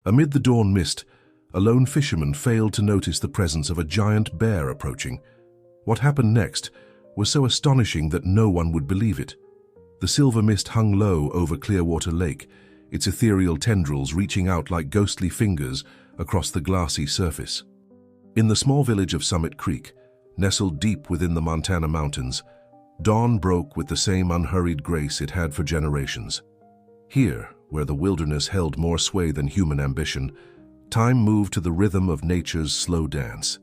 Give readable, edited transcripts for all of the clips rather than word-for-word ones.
Amid the dawn mist, a lone fisherman failed to notice the presence of a giant bear approaching. What happened next was so astonishing that no one would believe it. The silver mist hung low over Clearwater Lake, its ethereal tendrils reaching out like ghostly fingers across the glassy surface. In the small village of Summit Creek, nestled deep within the Montana mountains, dawn broke with the same unhurried grace it had for generations. Here, where the wilderness held more sway than human ambition, time moved to the rhythm of nature's slow dance.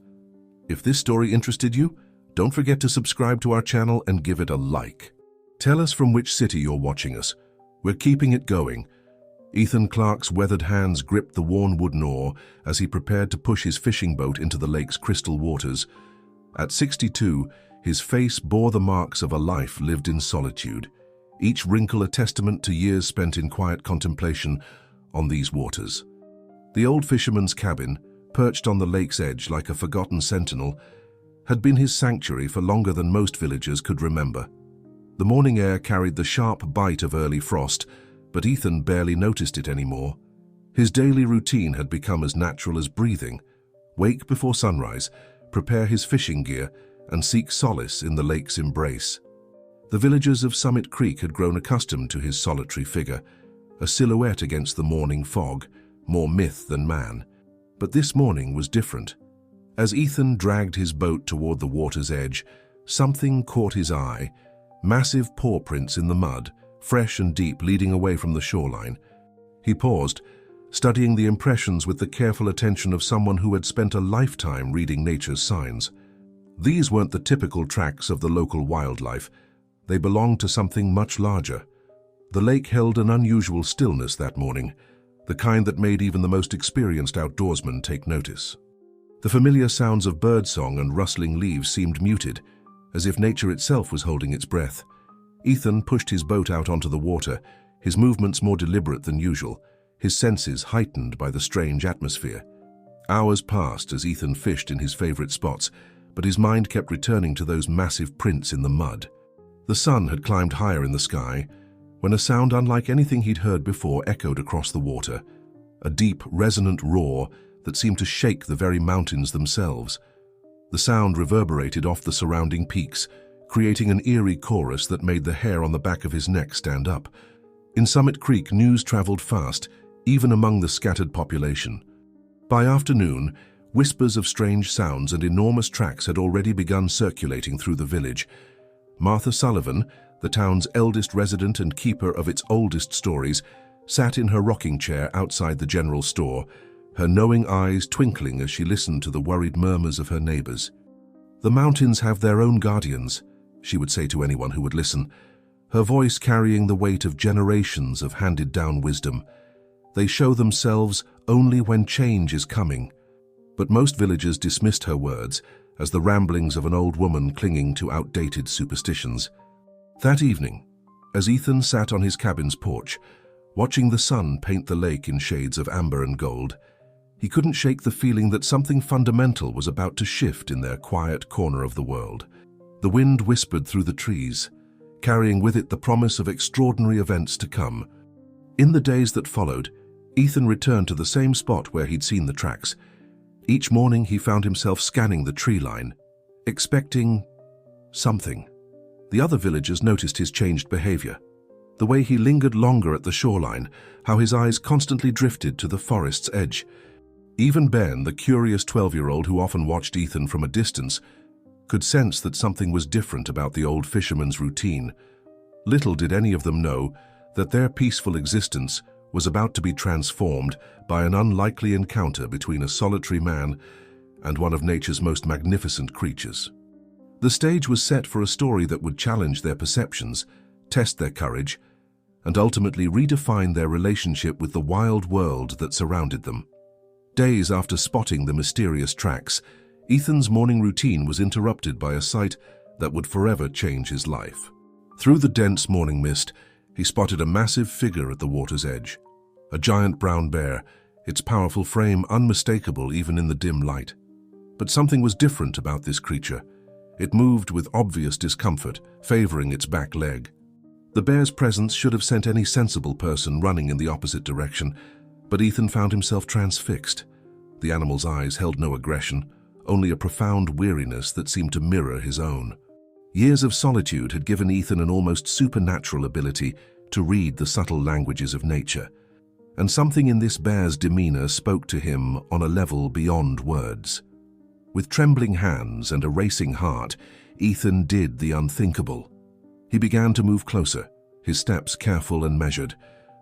If this story interested you, don't forget to subscribe to our channel and give it a like. Tell us from which city you're watching us. We're keeping it going. Ethan Clarke's weathered hands gripped the worn wooden oar as he prepared to push his fishing boat into the lake's crystal waters. At 62, his face bore the marks of a life lived in solitude, each wrinkle a testament to years spent in quiet contemplation on these waters. The old fisherman's cabin, perched on the lake's edge like a forgotten sentinel, had been his sanctuary for longer than most villagers could remember. The morning air carried the sharp bite of early frost, but Ethan barely noticed it anymore. His daily routine had become as natural as breathing. Wake before sunrise, prepare his fishing gear, and seek solace in the lake's embrace. The villagers of Summit Creek had grown accustomed to his solitary figure, a silhouette against the morning fog, more myth than man. But this morning was different. As Ethan dragged his boat toward the water's edge, something caught his eye: massive paw prints in the mud, fresh and deep, leading away from the shoreline. He paused, studying the impressions with the careful attention of someone who had spent a lifetime reading nature's signs. These weren't the typical tracks of the local wildlife. They belonged to something much larger. The lake held an unusual stillness that morning, the kind that made even the most experienced outdoorsman take notice. The familiar sounds of birdsong and rustling leaves seemed muted, as if nature itself was holding its breath. Ethan pushed his boat out onto the water, his movements more deliberate than usual, his senses heightened by the strange atmosphere. Hours passed as Ethan fished in his favorite spots, but his mind kept returning to those massive prints in the mud. The sun had climbed higher in the sky when a sound unlike anything he'd heard before echoed across the water, a deep, resonant roar that seemed to shake the very mountains themselves. The sound reverberated off the surrounding peaks, creating an eerie chorus that made the hair on the back of his neck stand up. In Summit Creek, news traveled fast, even among the scattered population. By afternoon, whispers of strange sounds and enormous tracks had already begun circulating through the village. Martha Sullivan, the town's eldest resident and keeper of its oldest stories, sat in her rocking chair outside the general store, her knowing eyes twinkling as she listened to the worried murmurs of her neighbors. "The mountains have their own guardians," she would say to anyone who would listen, her voice carrying the weight of generations of handed-down wisdom. "They show themselves only when change is coming." But most villagers dismissed her words as the ramblings of an old woman clinging to outdated superstitions. That evening, as Ethan sat on his cabin's porch, watching the sun paint the lake in shades of amber and gold, he couldn't shake the feeling that something fundamental was about to shift in their quiet corner of the world. The wind whispered through the trees, carrying with it the promise of extraordinary events to come. In the days that followed, Ethan returned to the same spot where he'd seen the tracks. Each morning he found himself scanning the tree line, expecting something. The other villagers noticed his changed behavior. The way he lingered longer at the shoreline, how his eyes constantly drifted to the forest's edge. Even Ben, the curious 12-year-old who often watched Ethan from a distance, could sense that something was different about the old fisherman's routine. Little did any of them know that their peaceful existence was about to be transformed by an unlikely encounter between a solitary man and one of nature's most magnificent creatures. The stage was set for a story that would challenge their perceptions, test their courage, and ultimately redefine their relationship with the wild world that surrounded them. Days after spotting the mysterious tracks, Ethan's morning routine was interrupted by a sight that would forever change his life. Through the dense morning mist, he spotted a massive figure at the water's edge. A giant brown bear, its powerful frame unmistakable even in the dim light. But something was different about this creature. It moved with obvious discomfort, favoring its back leg. The bear's presence should have sent any sensible person running in the opposite direction, But Ethan found himself transfixed. The animal's eyes held no aggression, only a profound weariness that seemed to mirror his own. Years of solitude had given Ethan an almost supernatural ability to read the subtle languages of nature, and something in this bear's demeanor spoke to him on a level beyond words. With trembling hands and a racing heart, Ethan did the unthinkable. He began to move closer, his steps careful and measured.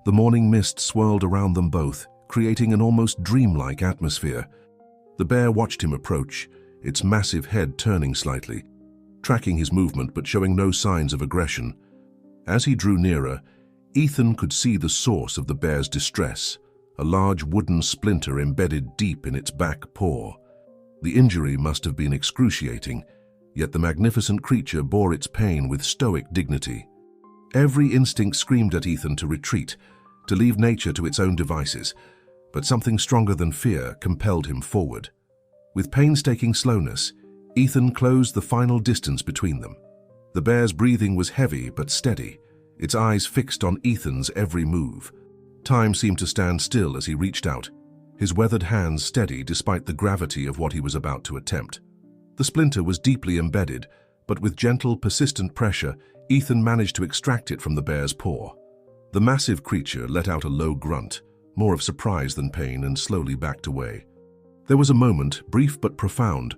The morning mist swirled around them both, creating an almost dreamlike atmosphere. The bear watched him approach, its massive head turning slightly, tracking his movement but showing no signs of aggression. As he drew nearer, Ethan could see the source of the bear's distress, a large wooden splinter embedded deep in its back paw. The injury must have been excruciating, yet the magnificent creature bore its pain with stoic dignity. Every instinct screamed at Ethan to retreat, to leave nature to its own devices, but something stronger than fear compelled him forward. With painstaking slowness, Ethan closed the final distance between them. The bear's breathing was heavy but steady, its eyes fixed on Ethan's every move. Time seemed to stand still as he reached out, his weathered hands steady despite the gravity of what he was about to attempt. The splinter was deeply embedded, but with gentle, persistent pressure, Ethan managed to extract it from the bear's paw. The massive creature let out a low grunt, more of surprise than pain, and slowly backed away. There was a moment, brief but profound,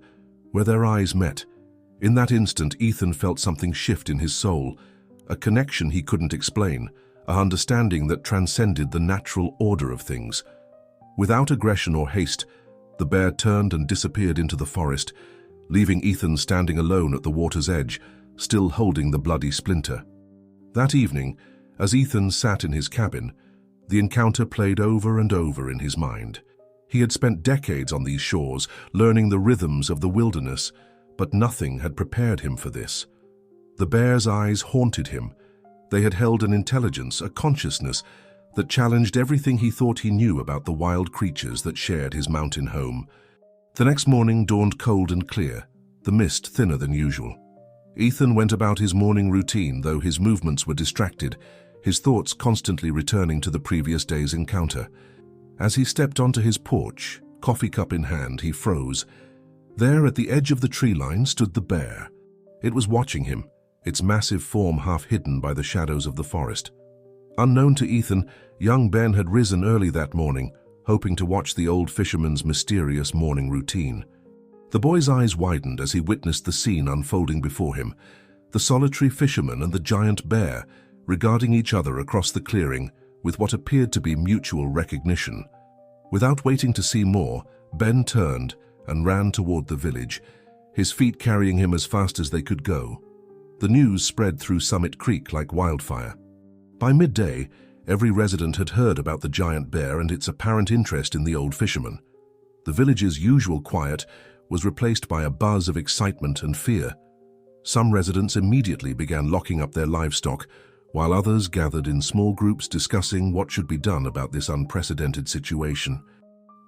where their eyes met. In that instant, Ethan felt something shift in his soul, a connection he couldn't explain, an understanding that transcended the natural order of things. Without aggression or haste, the bear turned and disappeared into the forest, leaving Ethan standing alone at the water's edge, still holding the bloody splinter. That evening, as Ethan sat in his cabin, the encounter played over and over in his mind. He had spent decades on these shores, learning the rhythms of the wilderness, but nothing had prepared him for this. The bear's eyes haunted him. They had held an intelligence, a consciousness, that challenged everything he thought he knew about the wild creatures that shared his mountain home. The next morning dawned cold and clear, the mist thinner than usual. Ethan went about his morning routine, though his movements were distracted, his thoughts constantly returning to the previous day's encounter. As he stepped onto his porch, coffee cup in hand, he froze. There at the edge of the tree line stood the bear. It was watching him, its massive form half hidden by the shadows of the forest. Unknown to Ethan, young Ben had risen early that morning, hoping to watch the old fisherman's mysterious morning routine. The boy's eyes widened as he witnessed the scene unfolding before him, the solitary fisherman and the giant bear regarding each other across the clearing with what appeared to be mutual recognition. Without waiting to see more, Ben turned and ran toward the village, his feet carrying him as fast as they could go. The news spread through Summit Creek like wildfire. By midday, every resident had heard about the giant bear and its apparent interest in the old fisherman. The village's usual quiet was replaced by a buzz of excitement and fear. Some residents immediately began locking up their livestock, while others gathered in small groups discussing what should be done about this unprecedented situation.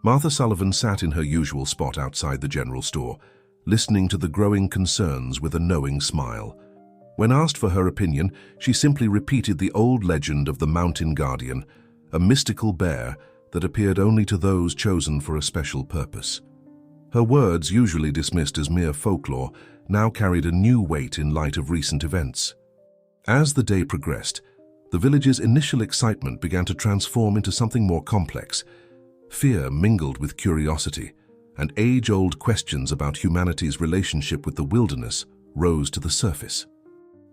Martha Sullivan sat in her usual spot outside the general store, listening to the growing concerns with a knowing smile. When asked for her opinion, she simply repeated the old legend of the mountain guardian, a mystical bear that appeared only to those chosen for a special purpose. Her words, usually dismissed as mere folklore, now carried a new weight in light of recent events. As the day progressed, the village's initial excitement began to transform into something more complex. Fear mingled with curiosity, and age-old questions about humanity's relationship with the wilderness rose to the surface.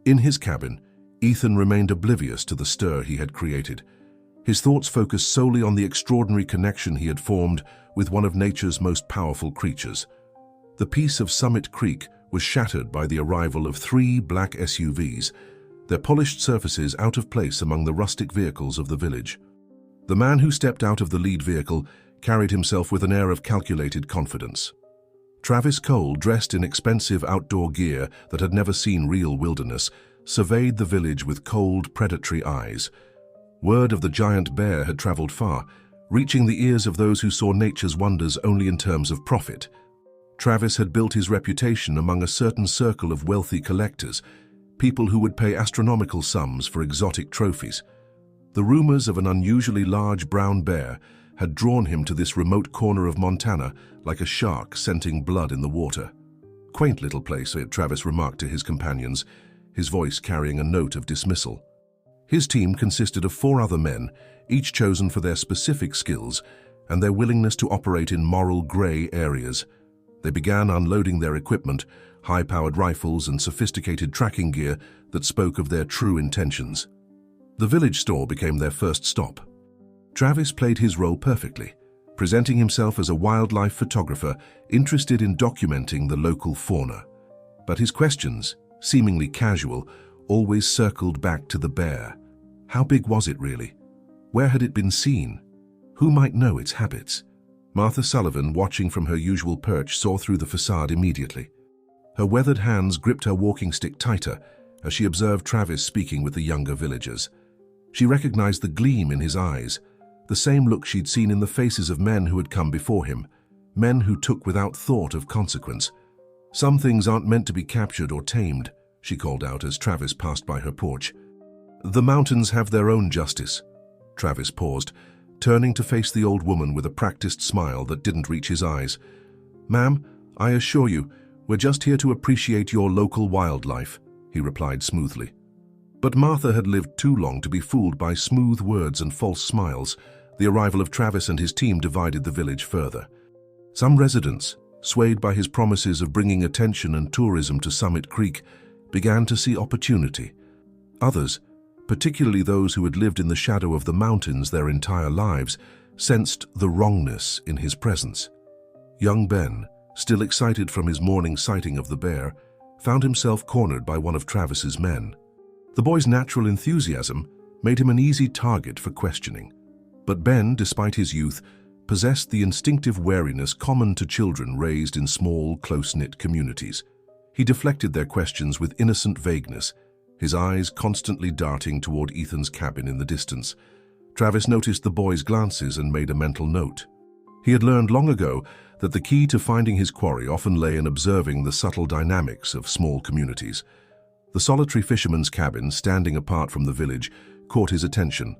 In his cabin, Ethan remained oblivious to the stir he had created. His thoughts focused solely on the extraordinary connection he had formed with one of nature's most powerful creatures. The peace of Summit Creek was shattered by the arrival of 3 black SUVs, their polished surfaces out of place among the rustic vehicles of the village. The man who stepped out of the lead vehicle carried himself with an air of calculated confidence. Travis Cole, dressed in expensive outdoor gear that had never seen real wilderness, surveyed the village with cold, predatory eyes. Word of the giant bear had traveled far, reaching the ears of those who saw nature's wonders only in terms of profit. Travis had built his reputation among a certain circle of wealthy collectors, people who would pay astronomical sums for exotic trophies. The rumors of an unusually large brown bear had drawn him to this remote corner of Montana like a shark scenting blood in the water. "Quaint little place," Travis remarked to his companions, his voice carrying a note of dismissal. His team consisted of 4 other men, each chosen for their specific skills and their willingness to operate in moral gray areas. They began unloading their equipment, high-powered rifles and sophisticated tracking gear that spoke of their true intentions. The village store became their first stop. Travis played his role perfectly, presenting himself as a wildlife photographer interested in documenting the local fauna. But his questions, seemingly casual, always circled back to the bear. How big was it really? Where had it been seen? Who might know its habits? Martha Sullivan, watching from her usual perch, saw through the facade immediately. Her weathered hands gripped her walking stick tighter as she observed Travis speaking with the younger villagers. She recognized the gleam in his eyes, the same look she'd seen in the faces of men who had come before him, men who took without thought of consequence. "Some things aren't meant to be captured or tamed," she called out as Travis passed by her porch. "The mountains have their own justice." Travis paused, turning to face the old woman with a practiced smile that didn't reach his eyes. "Ma'am, I assure you, we're just here to appreciate your local wildlife," he replied smoothly. But Martha had lived too long to be fooled by smooth words and false smiles. The arrival of Travis and his team divided the village further. Some residents, swayed by his promises of bringing attention and tourism to Summit Creek, began to see opportunity. Others, particularly those who had lived in the shadow of the mountains their entire lives, sensed the wrongness in his presence. Young Ben, still excited from his morning sighting of the bear, found himself cornered by one of Travis's men. The boy's natural enthusiasm made him an easy target for questioning. But Ben, despite his youth, possessed the instinctive wariness common to children raised in small, close-knit communities. He deflected their questions with innocent vagueness, his eyes constantly darting toward Ethan's cabin in the distance. Travis noticed the boy's glances and made a mental note. He had learned long ago that the key to finding his quarry often lay in observing the subtle dynamics of small communities. The solitary fisherman's cabin, standing apart from the village, caught his attention.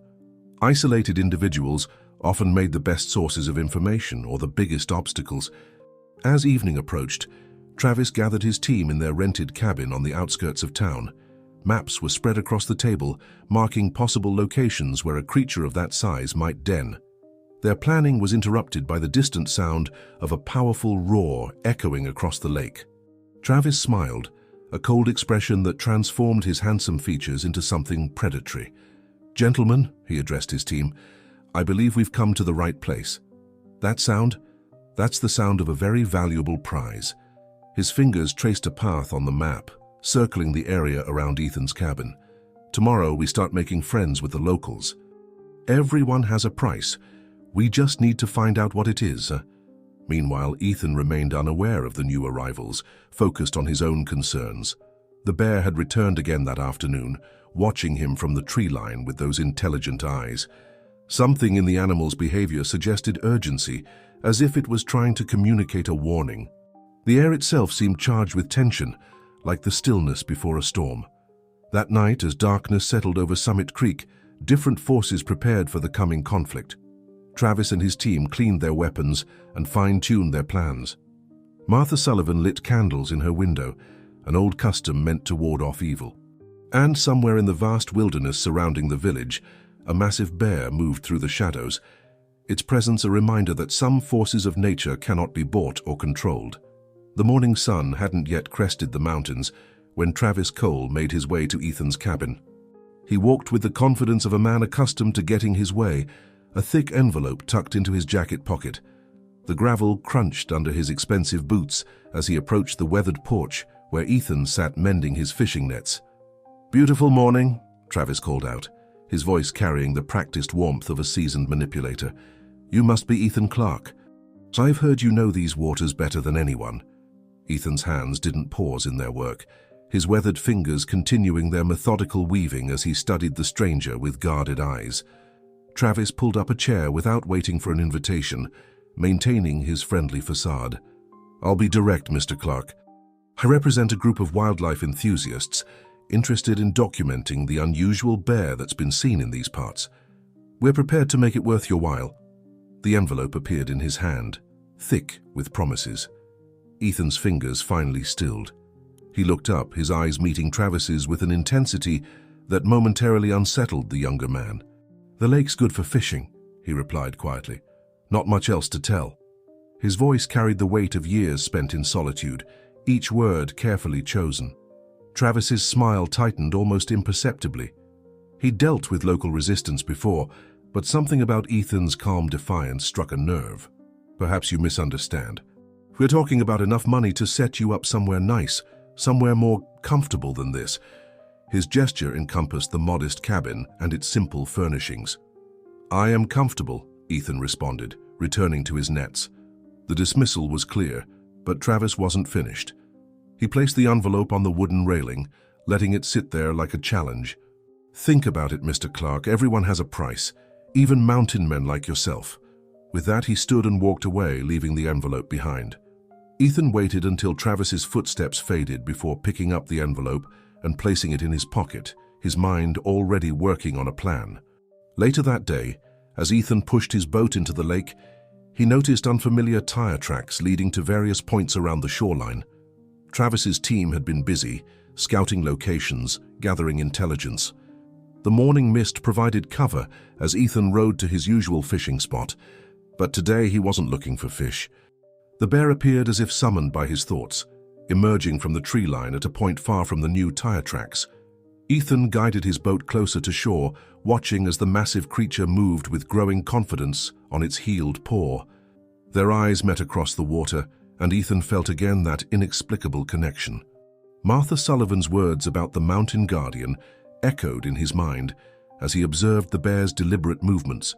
Isolated individuals often made the best sources of information or the biggest obstacles. As evening approached, Travis gathered his team in their rented cabin on the outskirts of town. Maps were spread across the table, marking possible locations where a creature of that size might den. Their planning was interrupted by the distant sound of a powerful roar echoing across the lake. Travis smiled, a cold expression that transformed his handsome features into something predatory. "Gentlemen," he addressed his team, "I believe we've come to the right place. That sound? That's the sound of a very valuable prize." His fingers traced a path on the map, circling the area around Ethan's cabin. "Tomorrow we start making friends with the locals. Everyone has a price. We just need to find out what it is." Meanwhile, Ethan remained unaware of the new arrivals, focused on his own concerns. The bear had returned again that afternoon, watching him from the tree line with those intelligent eyes. Something in the animal's behavior suggested urgency, as if it was trying to communicate a warning. The air itself seemed charged with tension, like the stillness before a storm. That night, as darkness settled over Summit Creek, different forces prepared for the coming conflict. Travis and his team cleaned their weapons and fine-tuned their plans. Martha Sullivan lit candles in her window, an old custom meant to ward off evil. And somewhere in the vast wilderness surrounding the village, a massive bear moved through the shadows, its presence a reminder that some forces of nature cannot be bought or controlled. The morning sun hadn't yet crested the mountains when Travis Cole made his way to Ethan's cabin. He walked with the confidence of a man accustomed to getting his way, a thick envelope tucked into his jacket pocket. The gravel crunched under his expensive boots as he approached the weathered porch where Ethan sat mending his fishing nets. "Beautiful morning," Travis called out, his voice carrying the practiced warmth of a seasoned manipulator. "You must be Ethan Clark. I've heard you know these waters better than anyone." Ethan's hands didn't pause in their work, his weathered fingers continuing their methodical weaving as he studied the stranger with guarded eyes. Travis pulled up a chair without waiting for an invitation, maintaining his friendly facade. "I'll be direct, Mr. Clark. I represent a group of wildlife enthusiasts interested in documenting the unusual bear that's been seen in these parts. We're prepared to make it worth your while." The envelope appeared in his hand, thick with promises. Ethan's fingers finally stilled. He looked up, his eyes meeting Travis's with an intensity that momentarily unsettled the younger man. "The lake's good for fishing," he replied quietly. "Not much else to tell." His voice carried the weight of years spent in solitude, each word carefully chosen. Travis's smile tightened almost imperceptibly. He'd dealt with local resistance before, but something about Ethan's calm defiance struck a nerve. "Perhaps you misunderstand. We're talking about enough money to set you up somewhere nice, somewhere more comfortable than this." His gesture encompassed the modest cabin and its simple furnishings. "I am comfortable," Ethan responded, returning to his nets. The dismissal was clear, but Travis wasn't finished. He placed the envelope on the wooden railing, letting it sit there like a challenge. "Think about it, Mr. Clark. Everyone has a price, even mountain men like yourself." With that, he stood and walked away, leaving the envelope behind. Ethan waited until Travis's footsteps faded before picking up the envelope and placing it in his pocket, his mind already working on a plan. Later that day, as Ethan pushed his boat into the lake, he noticed unfamiliar tire tracks leading to various points around the shoreline. Travis's team had been busy, scouting locations, gathering intelligence. The morning mist provided cover as Ethan rode to his usual fishing spot, but today he wasn't looking for fish. The bear appeared as if summoned by his thoughts, emerging from the tree line at a point far from the new tire tracks. Ethan guided his boat closer to shore, watching as the massive creature moved with growing confidence on its heeled paw. Their eyes met across the water, and Ethan felt again that inexplicable connection. Martha Sullivan's words about the mountain guardian echoed in his mind as he observed the bear's deliberate movements.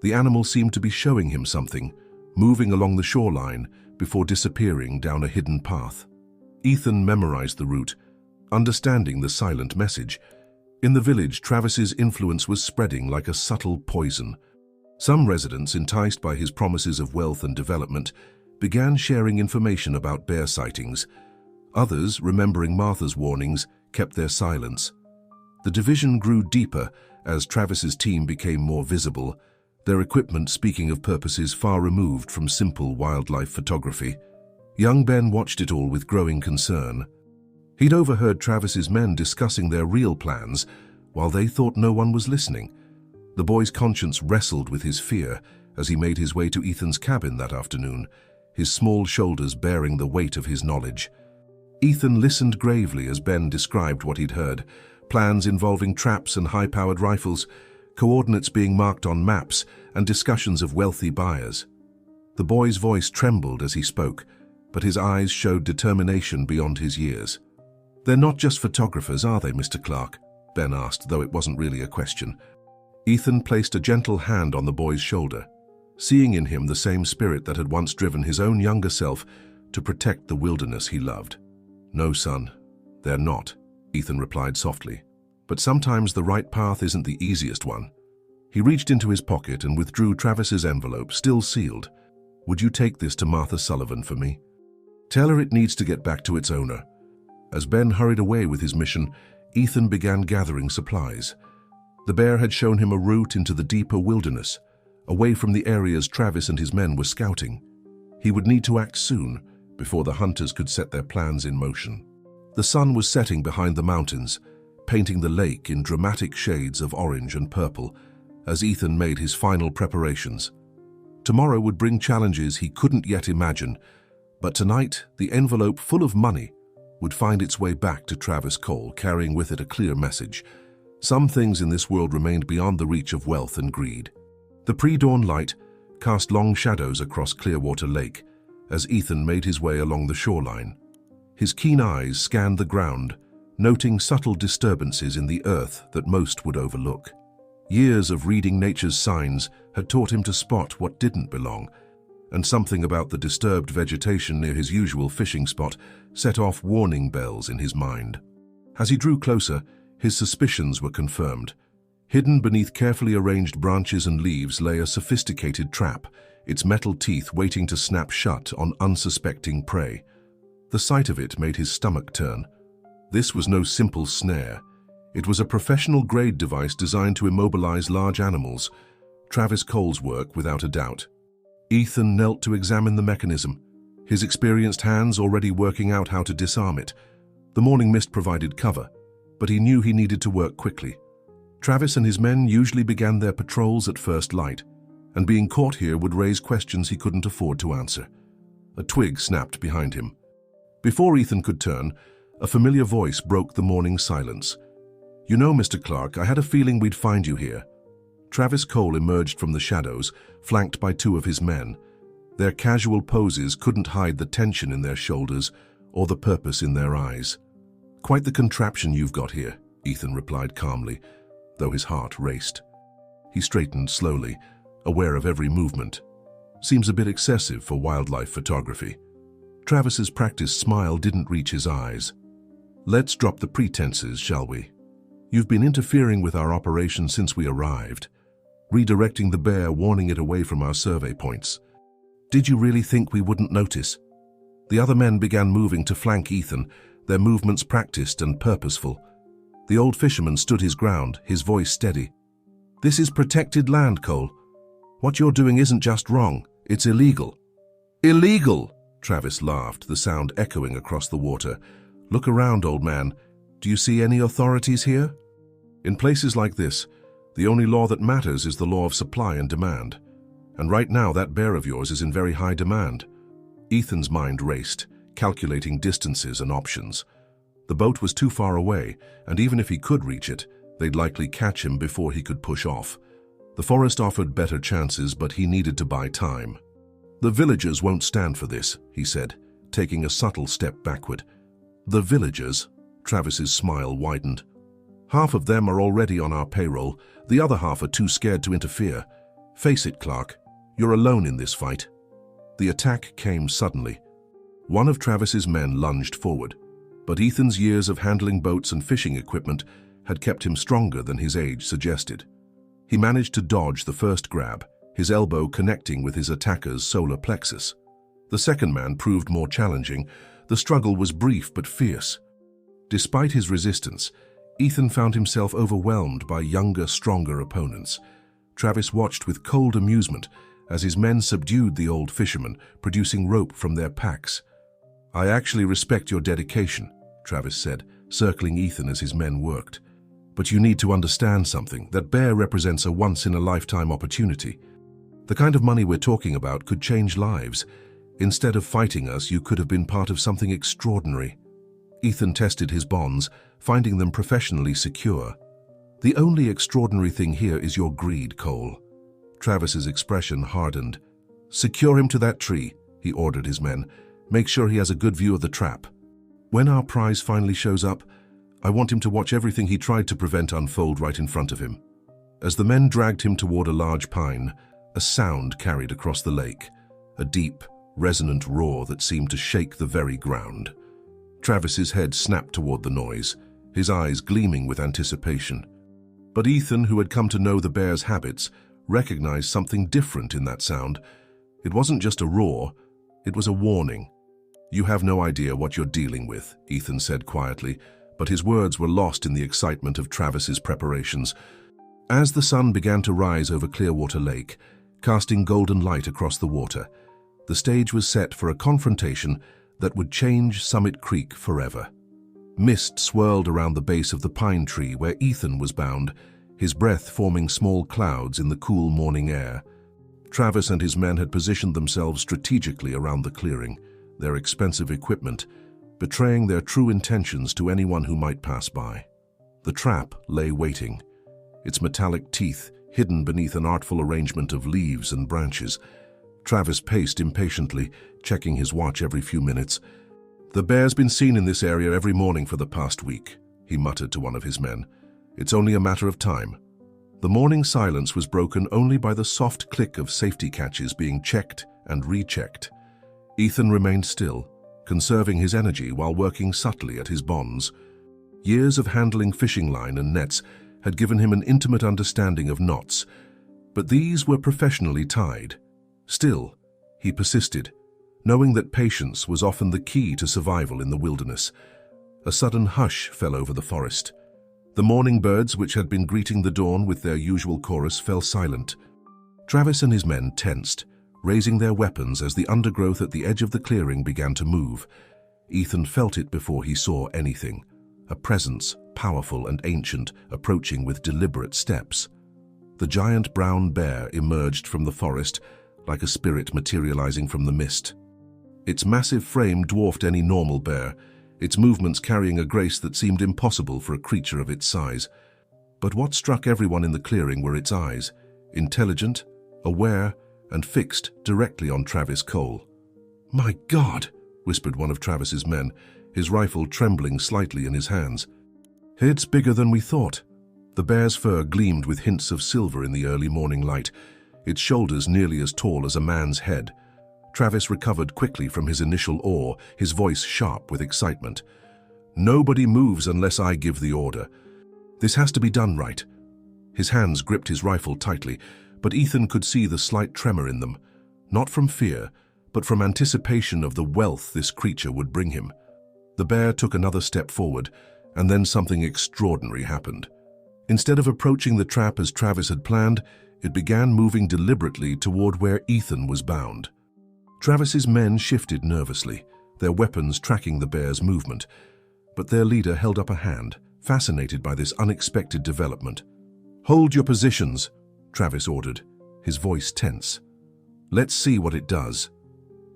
The animal seemed to be showing him something, moving along the shoreline before disappearing down a hidden path. Ethan memorized the route, understanding the silent message. In the village, Travis's influence was spreading like a subtle poison. Some residents, enticed by his promises of wealth and development, began sharing information about bear sightings. Others, remembering Martha's warnings, kept their silence. The division grew deeper as Travis's team became more visible, their equipment speaking of purposes far removed from simple wildlife photography. Young Ben watched it all with growing concern. He'd overheard Travis's men discussing their real plans, while they thought no one was listening. The boy's conscience wrestled with his fear as he made his way to Ethan's cabin that afternoon, his small shoulders bearing the weight of his knowledge. Ethan listened gravely as Ben described what he'd heard, plans involving traps and high-powered rifles, coordinates being marked on maps, and discussions of wealthy buyers. The boy's voice trembled as he spoke, but his eyes showed determination beyond his years. "They're not just photographers, are they, Mr. Clark?" Ben asked, though it wasn't really a question. Ethan placed a gentle hand on the boy's shoulder, seeing in him the same spirit that had once driven his own younger self to protect the wilderness he loved. "No, son, they're not," Ethan replied softly. "But sometimes the right path isn't the easiest one." He reached into his pocket and withdrew Travis's envelope, still sealed. "Would you take this to Martha Sullivan for me? Tell her it needs to get back to its owner." As Ben hurried away with his mission, Ethan began gathering supplies. The bear had shown him a route into the deeper wilderness, away from the areas Travis and his men were scouting. He would need to act soon, before the hunters could set their plans in motion. The sun was setting behind the mountains, painting the lake in dramatic shades of orange and purple, as Ethan made his final preparations. Tomorrow would bring challenges he couldn't yet imagine, but tonight, the envelope full of money would find its way back to Travis Cole, carrying with it a clear message. Some things in this world remained beyond the reach of wealth and greed. The pre-dawn light cast long shadows across Clearwater Lake as Ethan made his way along the shoreline. His keen eyes scanned the ground, noting subtle disturbances in the earth that most would overlook. Years of reading nature's signs had taught him to spot what didn't belong, and something about the disturbed vegetation near his usual fishing spot set off warning bells in his mind. As he drew closer, his suspicions were confirmed. Hidden beneath carefully arranged branches and leaves lay a sophisticated trap, its metal teeth waiting to snap shut on unsuspecting prey. The sight of it made his stomach turn. This was no simple snare. It was a professional-grade device designed to immobilize large animals. Travis Cole's work, without a doubt. Ethan knelt to examine the mechanism, his experienced hands already working out how to disarm it. The morning mist provided cover, but he knew he needed to work quickly. Travis and his men usually began their patrols at first light, and being caught here would raise questions he couldn't afford to answer. A twig snapped behind him. Before Ethan could turn, a familiar voice broke the morning silence. "You know, Mr. Clark, I had a feeling we'd find you here." Travis Cole emerged from the shadows, flanked by two of his men. Their casual poses couldn't hide the tension in their shoulders or the purpose in their eyes. "Quite the contraption you've got here," Ethan replied calmly, though his heart raced. He straightened slowly, aware of every movement. "Seems a bit excessive for wildlife photography." Travis's practiced smile didn't reach his eyes. "Let's drop the pretenses, shall we? You've been interfering with our operation since we arrived, redirecting the bear, warning it away from our survey points. Did you really think we wouldn't notice?" The other men began moving to flank Ethan, their movements practiced and purposeful. The old fisherman stood his ground, his voice steady. "This is protected land, Cole. What you're doing isn't just wrong, it's illegal." "Illegal?" Travis laughed, the sound echoing across the water. "Look around, old man. Do you see any authorities here? In places like this, the only law that matters is the law of supply and demand. And right now that bear of yours is in very high demand." Ethan's mind raced, calculating distances and options. The boat was too far away, and even if he could reach it, they'd likely catch him before he could push off. The forest offered better chances, but he needed to buy time. "The villagers won't stand for this," he said, taking a subtle step backward. "The villagers?" Travis's smile widened. "Half of them are already on our payroll, the other half are too scared to interfere. Face it, Clark, you're alone in this fight." The attack came suddenly. One of Travis's men lunged forward, but Ethan's years of handling boats and fishing equipment had kept him stronger than his age suggested. He managed to dodge the first grab, his elbow connecting with his attacker's solar plexus. The second man proved more challenging. The struggle was brief but fierce. Despite his resistance, Ethan found himself overwhelmed by younger, stronger opponents. Travis watched with cold amusement as his men subdued the old fisherman, producing rope from their packs. "I actually respect your dedication," Travis said, circling Ethan as his men worked. "But you need to understand something. That bear represents a once-in-a-lifetime opportunity. The kind of money we're talking about could change lives. Instead of fighting us, you could have been part of something extraordinary." Ethan tested his bonds, finding them professionally secure. "The only extraordinary thing here is your greed, Cole." Travis's expression hardened. "Secure him to that tree," he ordered his men. "Make sure he has a good view of the trap. When our prize finally shows up, I want him to watch everything he tried to prevent unfold right in front of him." As the men dragged him toward a large pine, a sound carried across the lake, a deep, resonant roar that seemed to shake the very ground. Travis's head snapped toward the noise, his eyes gleaming with anticipation. But Ethan, who had come to know the bear's habits, recognized something different in that sound. It wasn't just a roar, it was a warning. "You have no idea what you're dealing with," Ethan said quietly, but his words were lost in the excitement of Travis's preparations. As the sun began to rise over Clearwater Lake, casting golden light across the water, the stage was set for a confrontation that would change Summit Creek forever. Mist swirled around the base of the pine tree where Ethan was bound, his breath forming small clouds in the cool morning air. Travis and his men had positioned themselves strategically around the clearing, their expensive equipment betraying their true intentions to anyone who might pass by. The trap lay waiting, its metallic teeth hidden beneath an artful arrangement of leaves and branches. Travis paced impatiently, checking his watch every few minutes. "The bear's been seen in this area every morning for the past week," he muttered to one of his men. "It's only a matter of time." The morning silence was broken only by the soft click of safety catches being checked and rechecked. Ethan remained still, conserving his energy while working subtly at his bonds. Years of handling fishing line and nets had given him an intimate understanding of knots, but these were professionally tied. Still, he persisted, knowing that patience was often the key to survival in the wilderness. A sudden hush fell over the forest. The morning birds, which had been greeting the dawn with their usual chorus, fell silent. Travis and his men tensed, raising their weapons as the undergrowth at the edge of the clearing began to move. Ethan felt it before he saw anything. A presence, powerful and ancient, approaching with deliberate steps. The giant brown bear emerged from the forest, like a spirit materializing from the mist. Its massive frame dwarfed any normal bear, its movements carrying a grace that seemed impossible for a creature of its size. But what struck everyone in the clearing were its eyes, intelligent, aware, and fixed directly on Travis Cole. "My God!" whispered one of Travis's men, his rifle trembling slightly in his hands. "It's bigger than we thought." The bear's fur gleamed with hints of silver in the early morning light, its shoulders nearly as tall as a man's head. Travis recovered quickly from his initial awe, his voice sharp with excitement. "Nobody moves unless I give the order. This has to be done right." His hands gripped his rifle tightly, but Ethan could see the slight tremor in them, not from fear, but from anticipation of the wealth this creature would bring him. The bear took another step forward, and then something extraordinary happened. Instead of approaching the trap as Travis had planned, it began moving deliberately toward where Ethan was bound. Travis's men shifted nervously, their weapons tracking the bear's movement, but their leader held up a hand, fascinated by this unexpected development. "Hold your positions," Travis ordered, his voice tense. "Let's see what it does."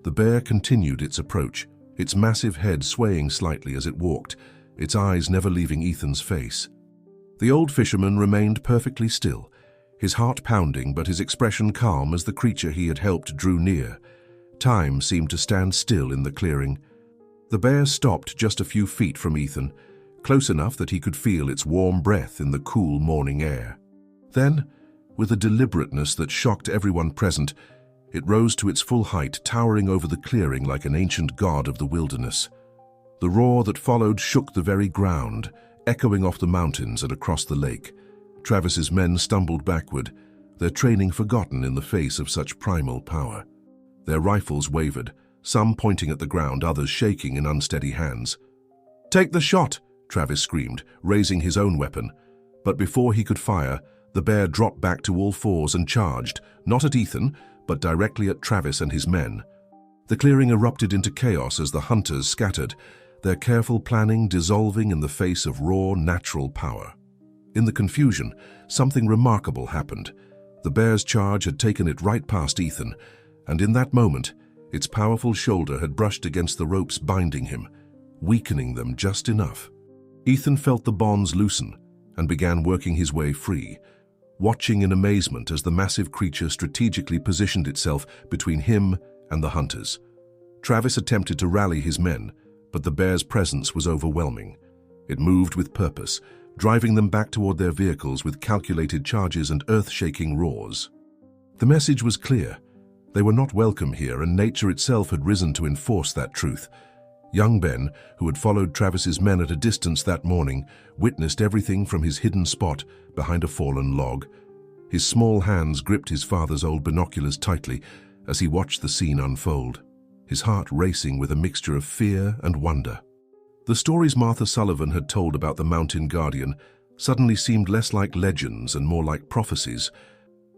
The bear continued its approach, its massive head swaying slightly as it walked, its eyes never leaving Ethan's face. The old fisherman remained perfectly still, his heart pounding but his expression calm as the creature he had helped drew near. Time seemed to stand still in the clearing. The bear stopped just a few feet from Ethan, close enough that he could feel its warm breath in the cool morning air. Then, with a deliberateness that shocked everyone present, it rose to its full height, towering over the clearing like an ancient god of the wilderness. The roar that followed shook the very ground, echoing off the mountains and across the lake. Travis's men stumbled backward, their training forgotten in the face of such primal power. Their rifles wavered, some pointing at the ground, others shaking in unsteady hands. "Take the shot!" Travis screamed, raising his own weapon. But before he could fire, the bear dropped back to all fours and charged, not at Ethan, but directly at Travis and his men. The clearing erupted into chaos as the hunters scattered, their careful planning dissolving in the face of raw, natural power. In the confusion, something remarkable happened. The bear's charge had taken it right past Ethan, and in that moment, its powerful shoulder had brushed against the ropes binding him, weakening them just enough. Ethan felt the bonds loosen and began working his way free, watching in amazement as the massive creature strategically positioned itself between him and the hunters. Travis attempted to rally his men, but the bear's presence was overwhelming. It moved with purpose, driving them back toward their vehicles with calculated charges and earth-shaking roars. The message was clear. They were not welcome here, and nature itself had risen to enforce that truth. Young Ben, who had followed Travis's men at a distance that morning, witnessed everything from his hidden spot behind a fallen log. His small hands gripped his father's old binoculars tightly as he watched the scene unfold, his heart racing with a mixture of fear and wonder. The stories Martha Sullivan had told about the mountain guardian suddenly seemed less like legends and more like prophecies.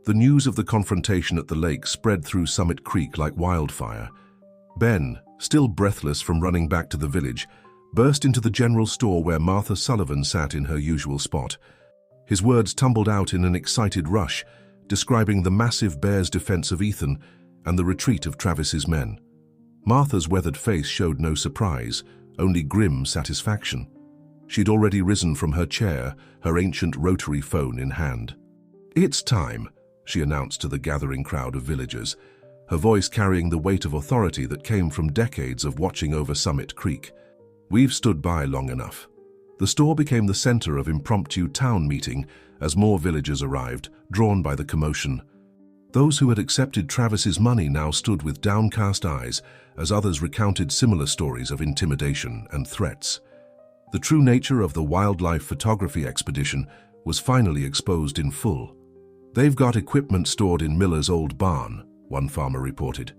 The news of the confrontation at the lake spread through Summit Creek like wildfire. Ben, still breathless from running back to the village, burst into the general store where Martha Sullivan sat in her usual spot. His words tumbled out in an excited rush, describing the massive bear's defense of Ethan and the retreat of Travis's men. Martha's weathered face showed no surprise, only grim satisfaction. She'd already risen from her chair, her ancient rotary phone in hand. "It's time," she announced to the gathering crowd of villagers, her voice carrying the weight of authority that came from decades of watching over Summit Creek. "We've stood by long enough." The store became the center of impromptu town meeting as more villagers arrived, drawn by the commotion. Those who had accepted Travis's money now stood with downcast eyes as others recounted similar stories of intimidation and threats. The true nature of the wildlife photography expedition was finally exposed in full. "They've got equipment stored in Miller's old barn," one farmer reported.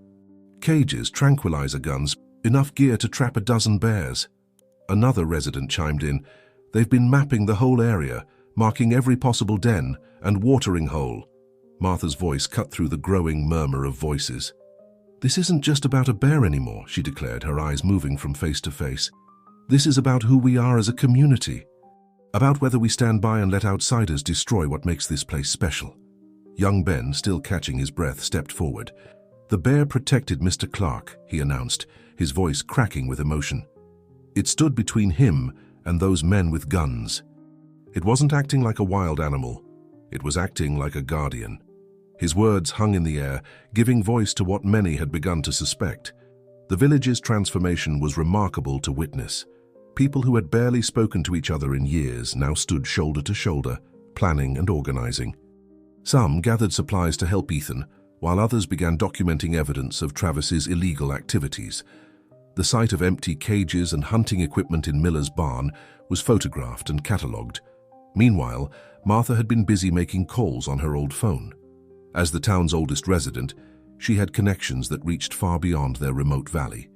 "Cages, tranquilizer guns, enough gear to trap a dozen bears." Another resident chimed in, "They've been mapping the whole area, marking every possible den and watering hole." Martha's voice cut through the growing murmur of voices. "This isn't just about a bear anymore," she declared, her eyes moving from face to face. "This is about who we are as a community. About whether we stand by and let outsiders destroy what makes this place special." Young Ben, still catching his breath, stepped forward. "The bear protected Mr. Clark," he announced, his voice cracking with emotion. "It stood between him and those men with guns. It wasn't acting like a wild animal. It was acting like a guardian." His words hung in the air, giving voice to what many had begun to suspect. The village's transformation was remarkable to witness. People who had barely spoken to each other in years now stood shoulder to shoulder, planning and organizing. Some gathered supplies to help Ethan, while others began documenting evidence of Travis's illegal activities. The sight of empty cages and hunting equipment in Miller's barn was photographed and catalogued. Meanwhile, Martha had been busy making calls on her old phone. As the town's oldest resident, she had connections that reached far beyond their remote valley.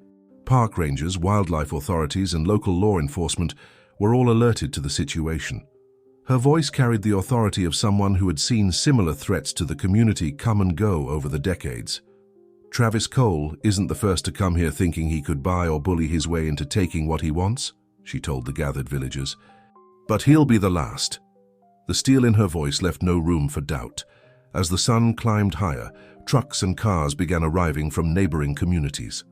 Park rangers, wildlife authorities, and local law enforcement were all alerted to the situation. Her voice carried the authority of someone who had seen similar threats to the community come and go over the decades. "Travis Cole isn't the first to come here thinking he could buy or bully his way into taking what he wants," she told the gathered villagers. "But he'll be the last." The steel in her voice left no room for doubt. As the sun climbed higher, trucks and cars began arriving from neighboring communities.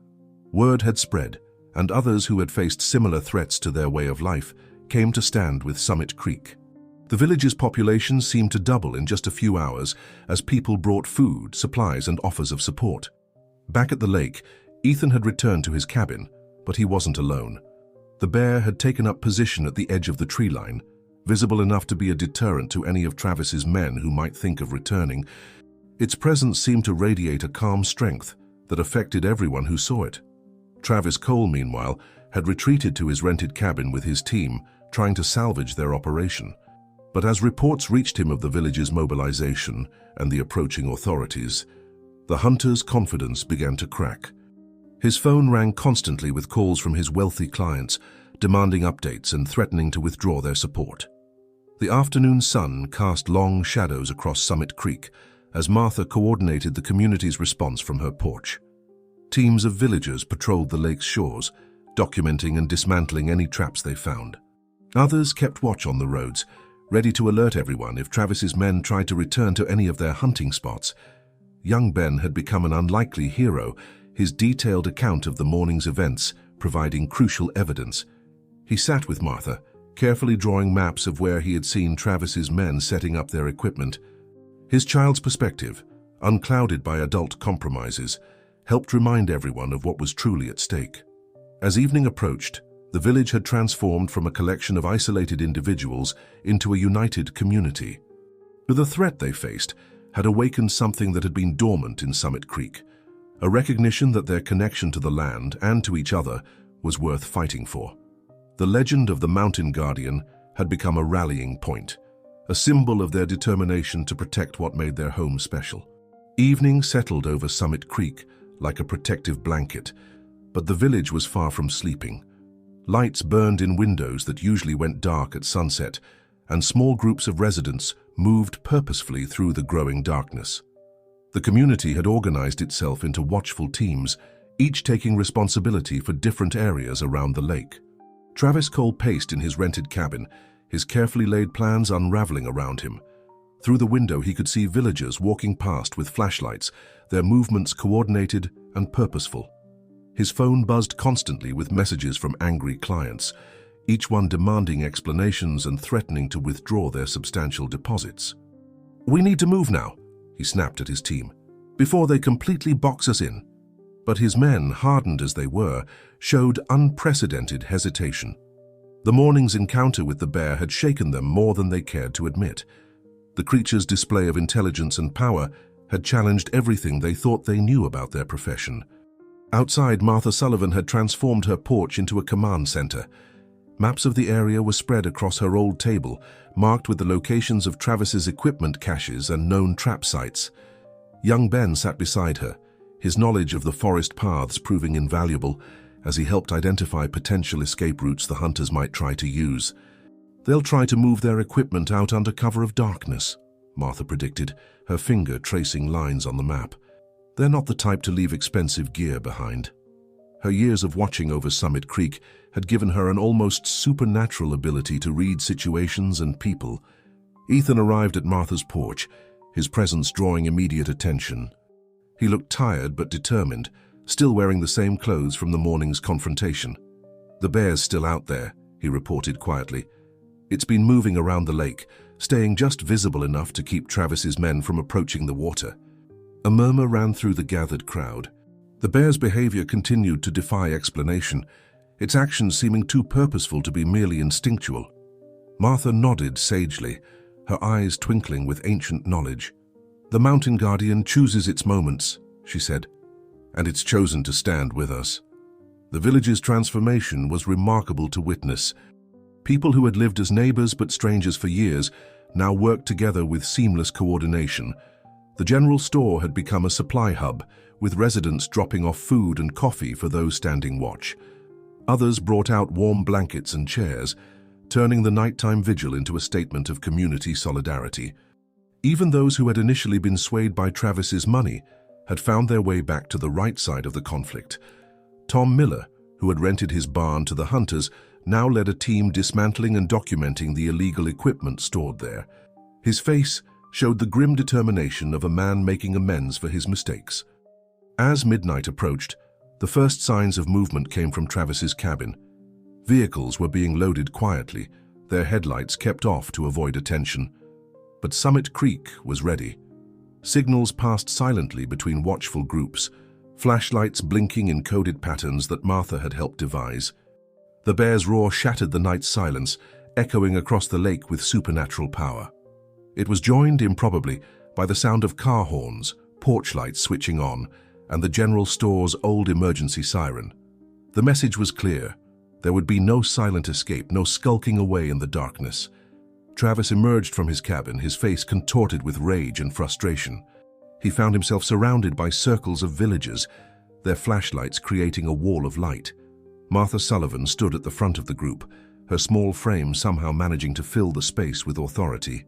Word had spread, and others who had faced similar threats to their way of life came to stand with Summit Creek. The village's population seemed to double in just a few hours as people brought food, supplies, and offers of support. Back at the lake, Ethan had returned to his cabin, but he wasn't alone. The bear had taken up position at the edge of the tree line, visible enough to be a deterrent to any of Travis's men who might think of returning. Its presence seemed to radiate a calm strength that affected everyone who saw it. Travis Cole, meanwhile, had retreated to his rented cabin with his team, trying to salvage their operation. But as reports reached him of the village's mobilization and the approaching authorities, the hunter's confidence began to crack. His phone rang constantly with calls from his wealthy clients, demanding updates and threatening to withdraw their support. The afternoon sun cast long shadows across Summit Creek as Martha coordinated the community's response from her porch. Teams of villagers patrolled the lake's shores, documenting and dismantling any traps they found. Others kept watch on the roads, ready to alert everyone if Travis's men tried to return to any of their hunting spots. Young Ben had become an unlikely hero, his detailed account of the morning's events providing crucial evidence. He sat with Martha, carefully drawing maps of where he had seen Travis's men setting up their equipment. His child's perspective, unclouded by adult compromises, helped remind everyone of what was truly at stake. As evening approached, the village had transformed from a collection of isolated individuals into a united community. The threat they faced had awakened something that had been dormant in Summit Creek, a recognition that their connection to the land and to each other was worth fighting for. The legend of the Mountain Guardian had become a rallying point, a symbol of their determination to protect what made their home special. Evening settled over Summit Creek like a protective blanket, but the village was far from sleeping. Lights burned in windows that usually went dark at sunset, and small groups of residents moved purposefully through the growing darkness. The community had organized itself into watchful teams, each taking responsibility for different areas around the lake. Travis Cole paced in his rented cabin, his carefully laid plans unraveling around him. Through the window he could see villagers walking past with flashlights, their movements coordinated and purposeful. His phone buzzed constantly with messages from angry clients, each one demanding explanations and threatening to withdraw their substantial deposits. "We need to move now," he snapped at his team, "before they completely box us in." But his men, hardened as they were, showed unprecedented hesitation. The morning's encounter with the bear had shaken them more than they cared to admit. The creature's display of intelligence and power had challenged everything they thought they knew about their profession. Outside, Martha Sullivan had transformed her porch into a command center. Maps of the area were spread across her old table, marked with the locations of Travis's equipment caches and known trap sites. Young Ben sat beside her, his knowledge of the forest paths proving invaluable as he helped identify potential escape routes the hunters might try to use. "They'll try to move their equipment out under cover of darkness," Martha predicted, her finger tracing lines on the map. They're not the type to leave expensive gear behind. Her years of watching over Summit Creek had given her an almost supernatural ability to read situations and people. Ethan arrived at Martha's porch, his presence drawing immediate attention. He looked tired but determined, still wearing the same clothes from the morning's confrontation. "The bear's still out there," he reported quietly. "It's been moving around the lake, staying just visible enough to keep Travis's men from approaching the water." A murmur ran through the gathered crowd. The bear's behavior continued to defy explanation, its actions seeming too purposeful to be merely instinctual. Martha nodded sagely, her eyes twinkling with ancient knowledge. "The mountain guardian chooses its moments," she said, "and it's chosen to stand with us." The village's transformation was remarkable to witness. People who had lived as neighbors but strangers for years now worked together with seamless coordination. The general store had become a supply hub, with residents dropping off food and coffee for those standing watch. Others brought out warm blankets and chairs, turning the nighttime vigil into a statement of community solidarity. Even those who had initially been swayed by Travis's money had found their way back to the right side of the conflict. Tom Miller, who had rented his barn to the hunters, now led a team dismantling and documenting the illegal equipment stored there. His face showed the grim determination of a man making amends for his mistakes. As midnight approached, the first signs of movement came from Travis's cabin. Vehicles were being loaded quietly, their headlights kept off to avoid attention. But Summit Creek was ready. Signals passed silently between watchful groups, flashlights blinking in coded patterns that Martha had helped devise. The bear's roar shattered the night's silence, echoing across the lake with supernatural power. It was joined, improbably, by the sound of car horns, porch lights switching on, and the general store's old emergency siren. The message was clear. There would be no silent escape, no skulking away in the darkness. Travis emerged from his cabin, his face contorted with rage and frustration. He found himself surrounded by circles of villagers, their flashlights creating a wall of light. Martha Sullivan stood at the front of the group, her small frame somehow managing to fill the space with authority.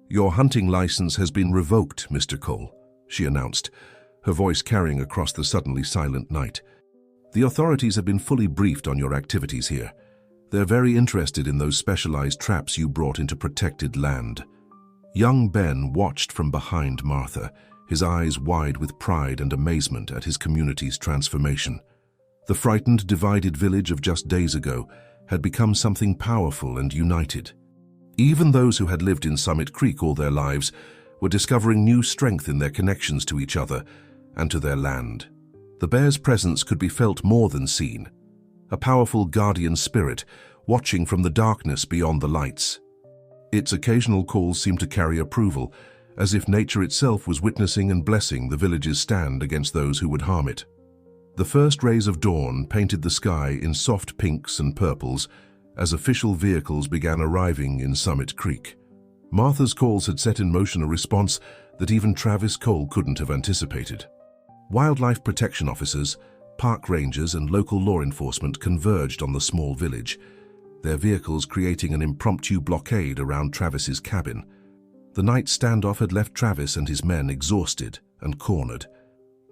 "Your hunting license has been revoked, Mr. Cole," she announced, her voice carrying across the suddenly silent night. "The authorities have been fully briefed on your activities here. They're very interested in those specialized traps you brought into protected land." Young Ben watched from behind Martha, his eyes wide with pride and amazement at his community's transformation. The frightened, divided village of just days ago had become something powerful and united. Even those who had lived in Summit Creek all their lives were discovering new strength in their connections to each other and to their land. The bear's presence could be felt more than seen, a powerful guardian spirit watching from the darkness beyond the lights. Its occasional calls seemed to carry approval, as if nature itself was witnessing and blessing the village's stand against those who would harm it. The first rays of dawn painted the sky in soft pinks and purples as official vehicles began arriving in Summit Creek. Martha's calls had set in motion a response that even Travis Cole couldn't have anticipated. Wildlife protection officers, park rangers, and local law enforcement converged on the small village, their vehicles creating an impromptu blockade around Travis's cabin. The night standoff had left Travis and his men exhausted and cornered.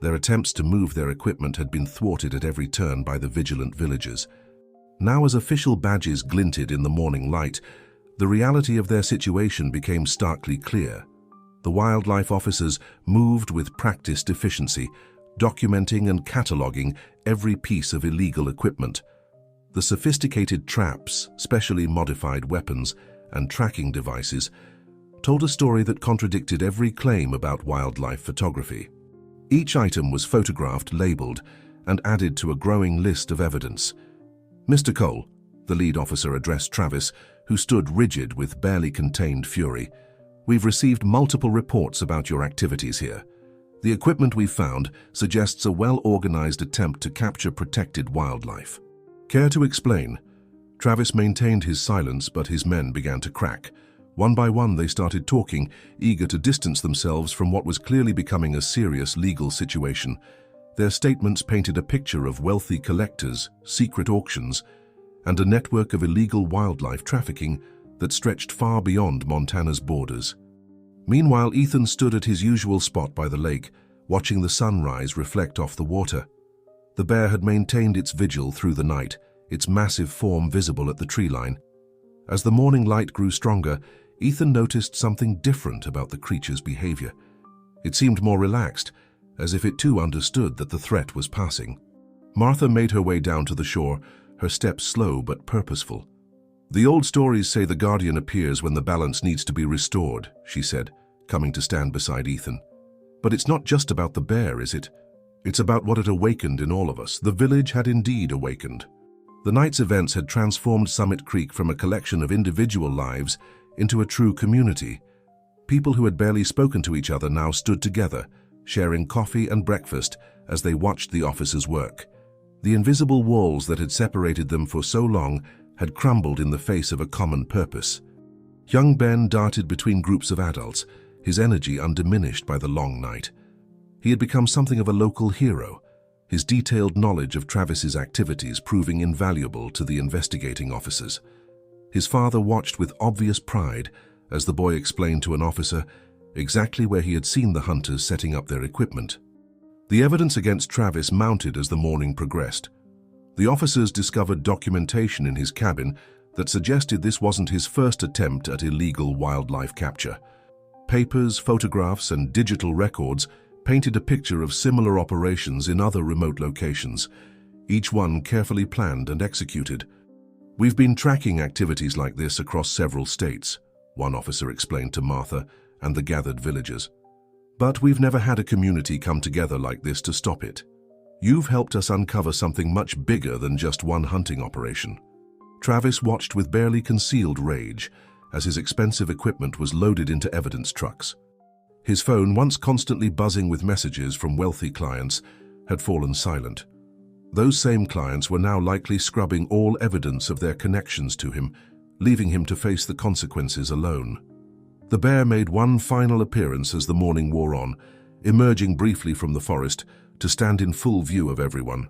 Their attempts to move their equipment had been thwarted at every turn by the vigilant villagers. Now, as official badges glinted in the morning light, the reality of their situation became starkly clear. The wildlife officers moved with practiced efficiency, documenting and cataloging every piece of illegal equipment. The sophisticated traps, specially modified weapons, and tracking devices told a story that contradicted every claim about wildlife photography. Each item was photographed, labeled, and added to a growing list of evidence. "Mr. Cole," the lead officer addressed Travis, who stood rigid with barely contained fury, "we've received multiple reports about your activities here. The equipment we've found suggests a well-organized attempt to capture protected wildlife. Care to explain?" Travis maintained his silence, but his men began to crack. One by one, they started talking, eager to distance themselves from what was clearly becoming a serious legal situation. Their statements painted a picture of wealthy collectors, secret auctions, and a network of illegal wildlife trafficking that stretched far beyond Montana's borders. Meanwhile, Ethan stood at his usual spot by the lake, watching the sunrise reflect off the water. The bear had maintained its vigil through the night, its massive form visible at the tree line. As the morning light grew stronger, Ethan noticed something different about the creature's behavior. It seemed more relaxed, as if it too understood that the threat was passing. Martha made her way down to the shore, her steps slow but purposeful. "The old stories say the guardian appears when the balance needs to be restored," she said, coming to stand beside Ethan. "But it's not just about the bear, is it? It's about what it awakened in all of us. The village had indeed awakened." The night's events had transformed Summit Creek from a collection of individual lives into a true community. People who had barely spoken to each other now stood together, sharing coffee and breakfast as they watched the officers work. The invisible walls that had separated them for so long had crumbled in the face of a common purpose. Young Ben darted between groups of adults, his energy undiminished by the long night. He had become something of a local hero, his detailed knowledge of Travis's activities proving invaluable to the investigating officers. His father watched with obvious pride as the boy explained to an officer exactly where he had seen the hunters setting up their equipment. The evidence against Travis mounted as the morning progressed. The officers discovered documentation in his cabin that suggested this wasn't his first attempt at illegal wildlife capture. Papers, photographs, and digital records painted a picture of similar operations in other remote locations, each one carefully planned and executed. "We've been tracking activities like this across several states," one officer explained to Martha and the gathered villagers. "But we've never had a community come together like this to stop it. You've helped us uncover something much bigger than just one hunting operation." Travis watched with barely concealed rage as his expensive equipment was loaded into evidence trucks. His phone, once constantly buzzing with messages from wealthy clients, had fallen silent. Those same clients were now likely scrubbing all evidence of their connections to him, leaving him to face the consequences alone. The bear made one final appearance as the morning wore on, emerging briefly from the forest to stand in full view of everyone.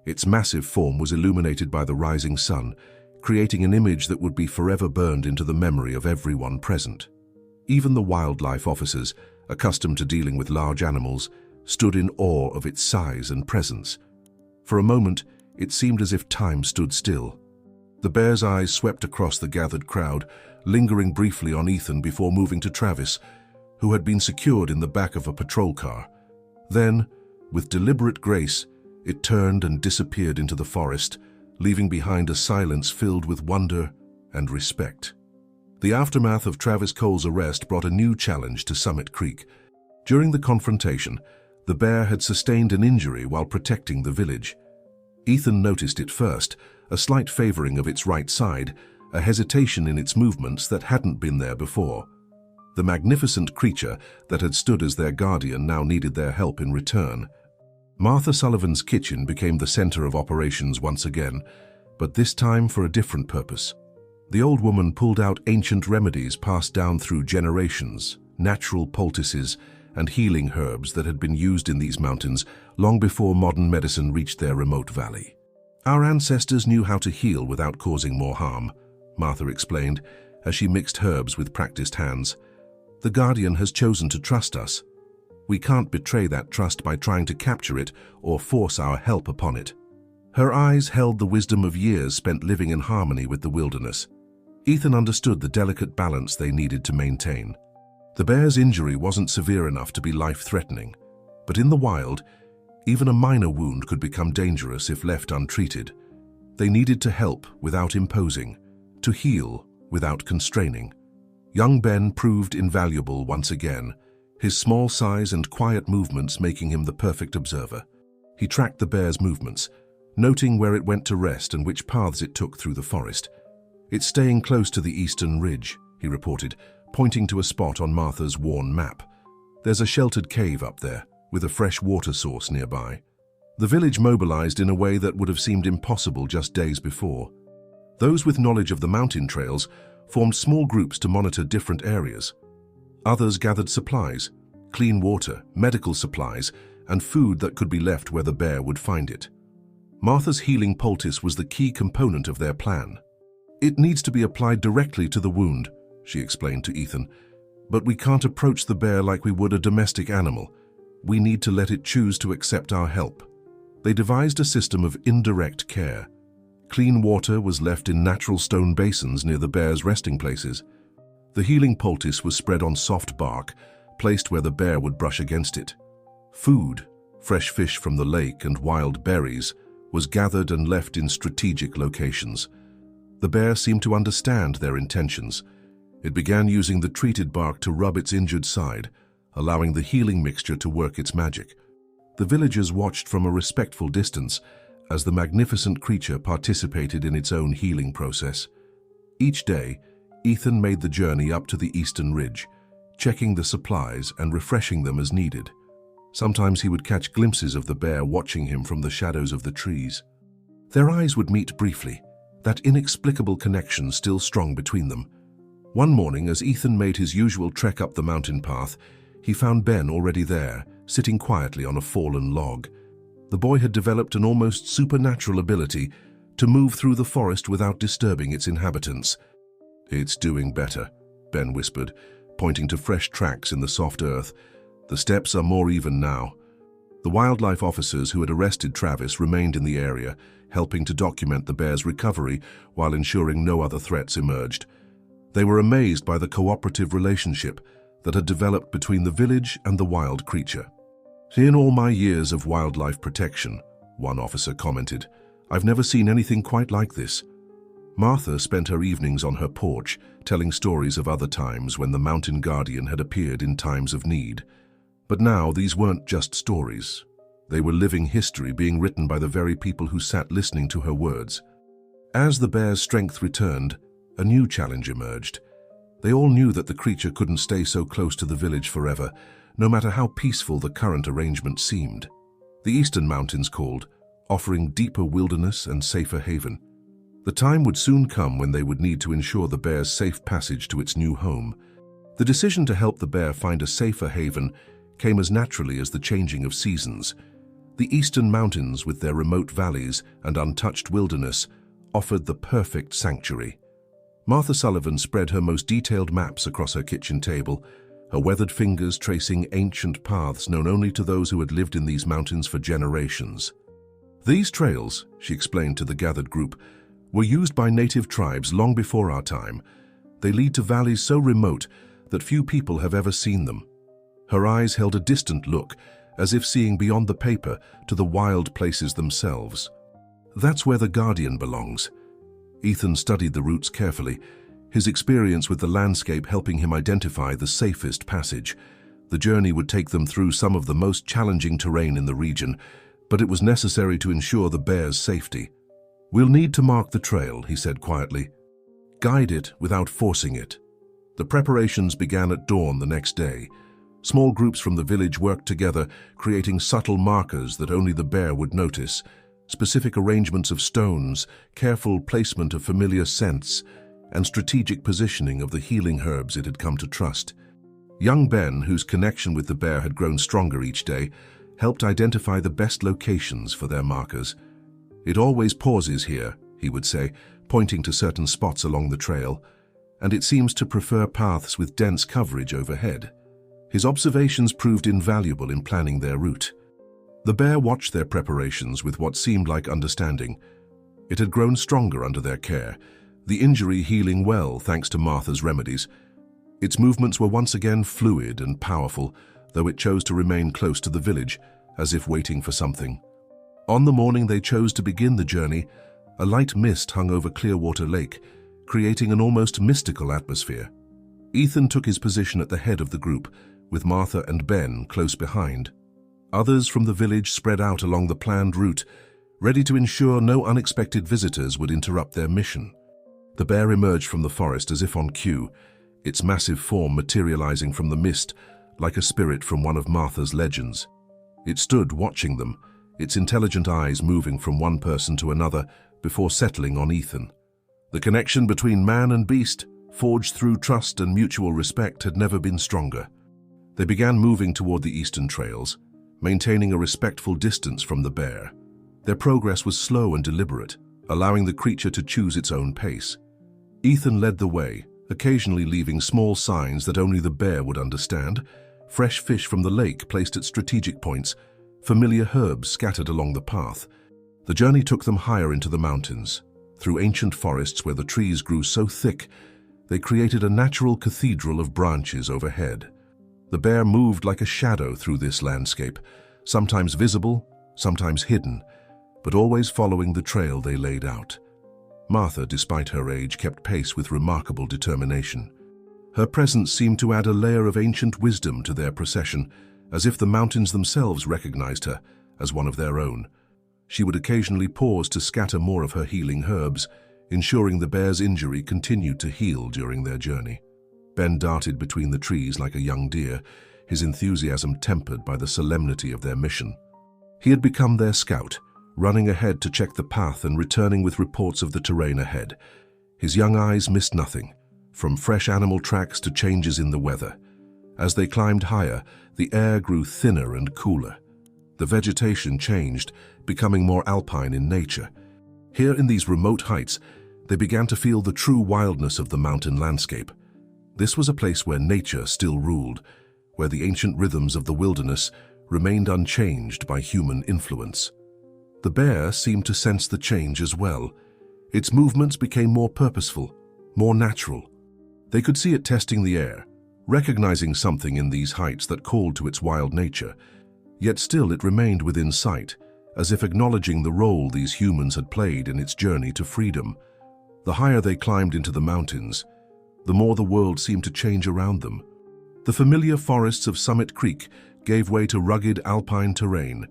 Its massive form was illuminated by the rising sun, creating an image that would be forever burned into the memory of everyone present. Even the wildlife officers, accustomed to dealing with large animals, stood in awe of its size and presence. For a moment, it seemed as if time stood still. The bear's eyes swept across the gathered crowd, lingering briefly on Ethan before moving to Travis, who had been secured in the back of a patrol car. Then, with deliberate grace, it turned and disappeared into the forest, leaving behind a silence filled with wonder and respect. The aftermath of Travis Cole's arrest brought a new challenge to Summit Creek. During the confrontation, the bear had sustained an injury while protecting the village. Ethan noticed it first, a slight favoring of its right side, a hesitation in its movements that hadn't been there before. The magnificent creature that had stood as their guardian now needed their help in return. Martha Sullivan's kitchen became the center of operations once again, but this time for a different purpose. The old woman pulled out ancient remedies passed down through generations, natural poultices, and healing herbs that had been used in these mountains long before modern medicine reached their remote valley. "Our ancestors knew how to heal without causing more harm," Martha explained as she mixed herbs with practiced hands. "The Guardian has chosen to trust us. We can't betray that trust by trying to capture it or force our help upon it." Her eyes held the wisdom of years spent living in harmony with the wilderness. Ethan understood the delicate balance they needed to maintain. The bear's injury wasn't severe enough to be life-threatening, but in the wild, even a minor wound could become dangerous if left untreated. They needed to help without imposing, to heal without constraining. Young Ben proved invaluable once again, his small size and quiet movements making him the perfect observer. He tracked the bear's movements, noting where it went to rest and which paths it took through the forest. "It's staying close to the eastern ridge," he reported, pointing to a spot on Martha's worn map. "There's a sheltered cave up there, with a fresh water source nearby." The village mobilized in a way that would have seemed impossible just days before. Those with knowledge of the mountain trails formed small groups to monitor different areas. Others gathered supplies, clean water, medical supplies, and food that could be left where the bear would find it. Martha's healing poultice was the key component of their plan. "It needs to be applied directly to the wound," she explained to Ethan. But we can't approach the bear like we would a domestic animal. We need to let it choose to accept our help. They devised a system of indirect care. Clean water was left in natural stone basins near the bear's resting places. The healing poultice was spread on soft bark, placed where the bear would brush against it. Food, fresh fish from the lake and wild berries, was gathered and left in strategic locations. The bear seemed to understand their intentions. It began using the treated bark to rub its injured side, allowing the healing mixture to work its magic. The villagers watched from a respectful distance as the magnificent creature participated in its own healing process. Each day, Ethan made the journey up to the eastern ridge, checking the supplies and refreshing them as needed. Sometimes he would catch glimpses of the bear watching him from the shadows of the trees. Their eyes would meet briefly, that inexplicable connection still strong between them. One morning, as Ethan made his usual trek up the mountain path, he found Ben already there, sitting quietly on a fallen log. The boy had developed an almost supernatural ability to move through the forest without disturbing its inhabitants. "It's doing better," Ben whispered, pointing to fresh tracks in the soft earth. "The steps are more even now." The wildlife officers who had arrested Travis remained in the area, helping to document the bear's recovery while ensuring no other threats emerged. They were amazed by the cooperative relationship that had developed between the village and the wild creature. "In all my years of wildlife protection," one officer commented, "I've never seen anything quite like this." Martha spent her evenings on her porch, telling stories of other times when the mountain guardian had appeared in times of need. But now these weren't just stories. They were living history being written by the very people who sat listening to her words. As the bear's strength returned, a new challenge emerged. They all knew that the creature couldn't stay so close to the village forever, no matter how peaceful the current arrangement seemed. The eastern mountains called, offering deeper wilderness and safer haven. The time would soon come when they would need to ensure the bear's safe passage to its new home. The decision to help the bear find a safer haven came as naturally as the changing of seasons. The eastern mountains, with their remote valleys and untouched wilderness, offered the perfect sanctuary. Martha Sullivan spread her most detailed maps across her kitchen table, her weathered fingers tracing ancient paths known only to those who had lived in these mountains for generations. "These trails," she explained to the gathered group, "were used by native tribes long before our time. They lead to valleys so remote that few people have ever seen them." Her eyes held a distant look, as if seeing beyond the paper to the wild places themselves. "That's where the Guardian belongs." Ethan studied the routes carefully, his experience with the landscape helping him identify the safest passage. The journey would take them through some of the most challenging terrain in the region, but it was necessary to ensure the bear's safety. "We'll need to mark the trail," he said quietly. "Guide it without forcing it." The preparations began at dawn the next day. Small groups from the village worked together, creating subtle markers that only the bear would notice. Specific arrangements of stones, careful placement of familiar scents, and strategic positioning of the healing herbs it had come to trust. Young Ben, whose connection with the bear had grown stronger each day, helped identify the best locations for their markers. "It always pauses here," he would say, pointing to certain spots along the trail, "and it seems to prefer paths with dense coverage overhead." His observations proved invaluable in planning their route. The bear watched their preparations with what seemed like understanding. It had grown stronger under their care, the injury healing well thanks to Martha's remedies. Its movements were once again fluid and powerful, though it chose to remain close to the village, as if waiting for something. On the morning they chose to begin the journey, a light mist hung over Clearwater Lake, creating an almost mystical atmosphere. Ethan took his position at the head of the group, with Martha and Ben close behind. Others from the village spread out along the planned route, ready to ensure no unexpected visitors would interrupt their mission. The bear emerged from the forest as if on cue, its massive form materializing from the mist like a spirit from one of Martha's legends. It stood watching them, its intelligent eyes moving from one person to another before settling on Ethan. The connection between man and beast, forged through trust and mutual respect, had never been stronger. They began moving toward the eastern trails, maintaining a respectful distance from the bear. Their progress was slow and deliberate, allowing the creature to choose its own pace. Ethan led the way, occasionally leaving small signs that only the bear would understand, fresh fish from the lake placed at strategic points, familiar herbs scattered along the path. The journey took them higher into the mountains, through ancient forests where the trees grew so thick they created a natural cathedral of branches overhead. The bear moved like a shadow through this landscape, sometimes visible, sometimes hidden, but always following the trail they laid out. Martha, despite her age, kept pace with remarkable determination. Her presence seemed to add a layer of ancient wisdom to their procession, as if the mountains themselves recognized her as one of their own. She would occasionally pause to scatter more of her healing herbs, ensuring the bear's injury continued to heal during their journey. Ben darted between the trees like a young deer, his enthusiasm tempered by the solemnity of their mission. He had become their scout, running ahead to check the path and returning with reports of the terrain ahead. His young eyes missed nothing, from fresh animal tracks to changes in the weather. As they climbed higher, the air grew thinner and cooler. The vegetation changed, becoming more alpine in nature. Here in these remote heights, they began to feel the true wildness of the mountain landscape. This was a place where nature still ruled, where the ancient rhythms of the wilderness remained unchanged by human influence. The bear seemed to sense the change as well. Its movements became more purposeful, more natural. They could see it testing the air, recognizing something in these heights that called to its wild nature, yet still it remained within sight, as if acknowledging the role these humans had played in its journey to freedom. The higher they climbed into the mountains, the more the world seemed to change around them. The familiar forests of Summit Creek gave way to rugged alpine terrain,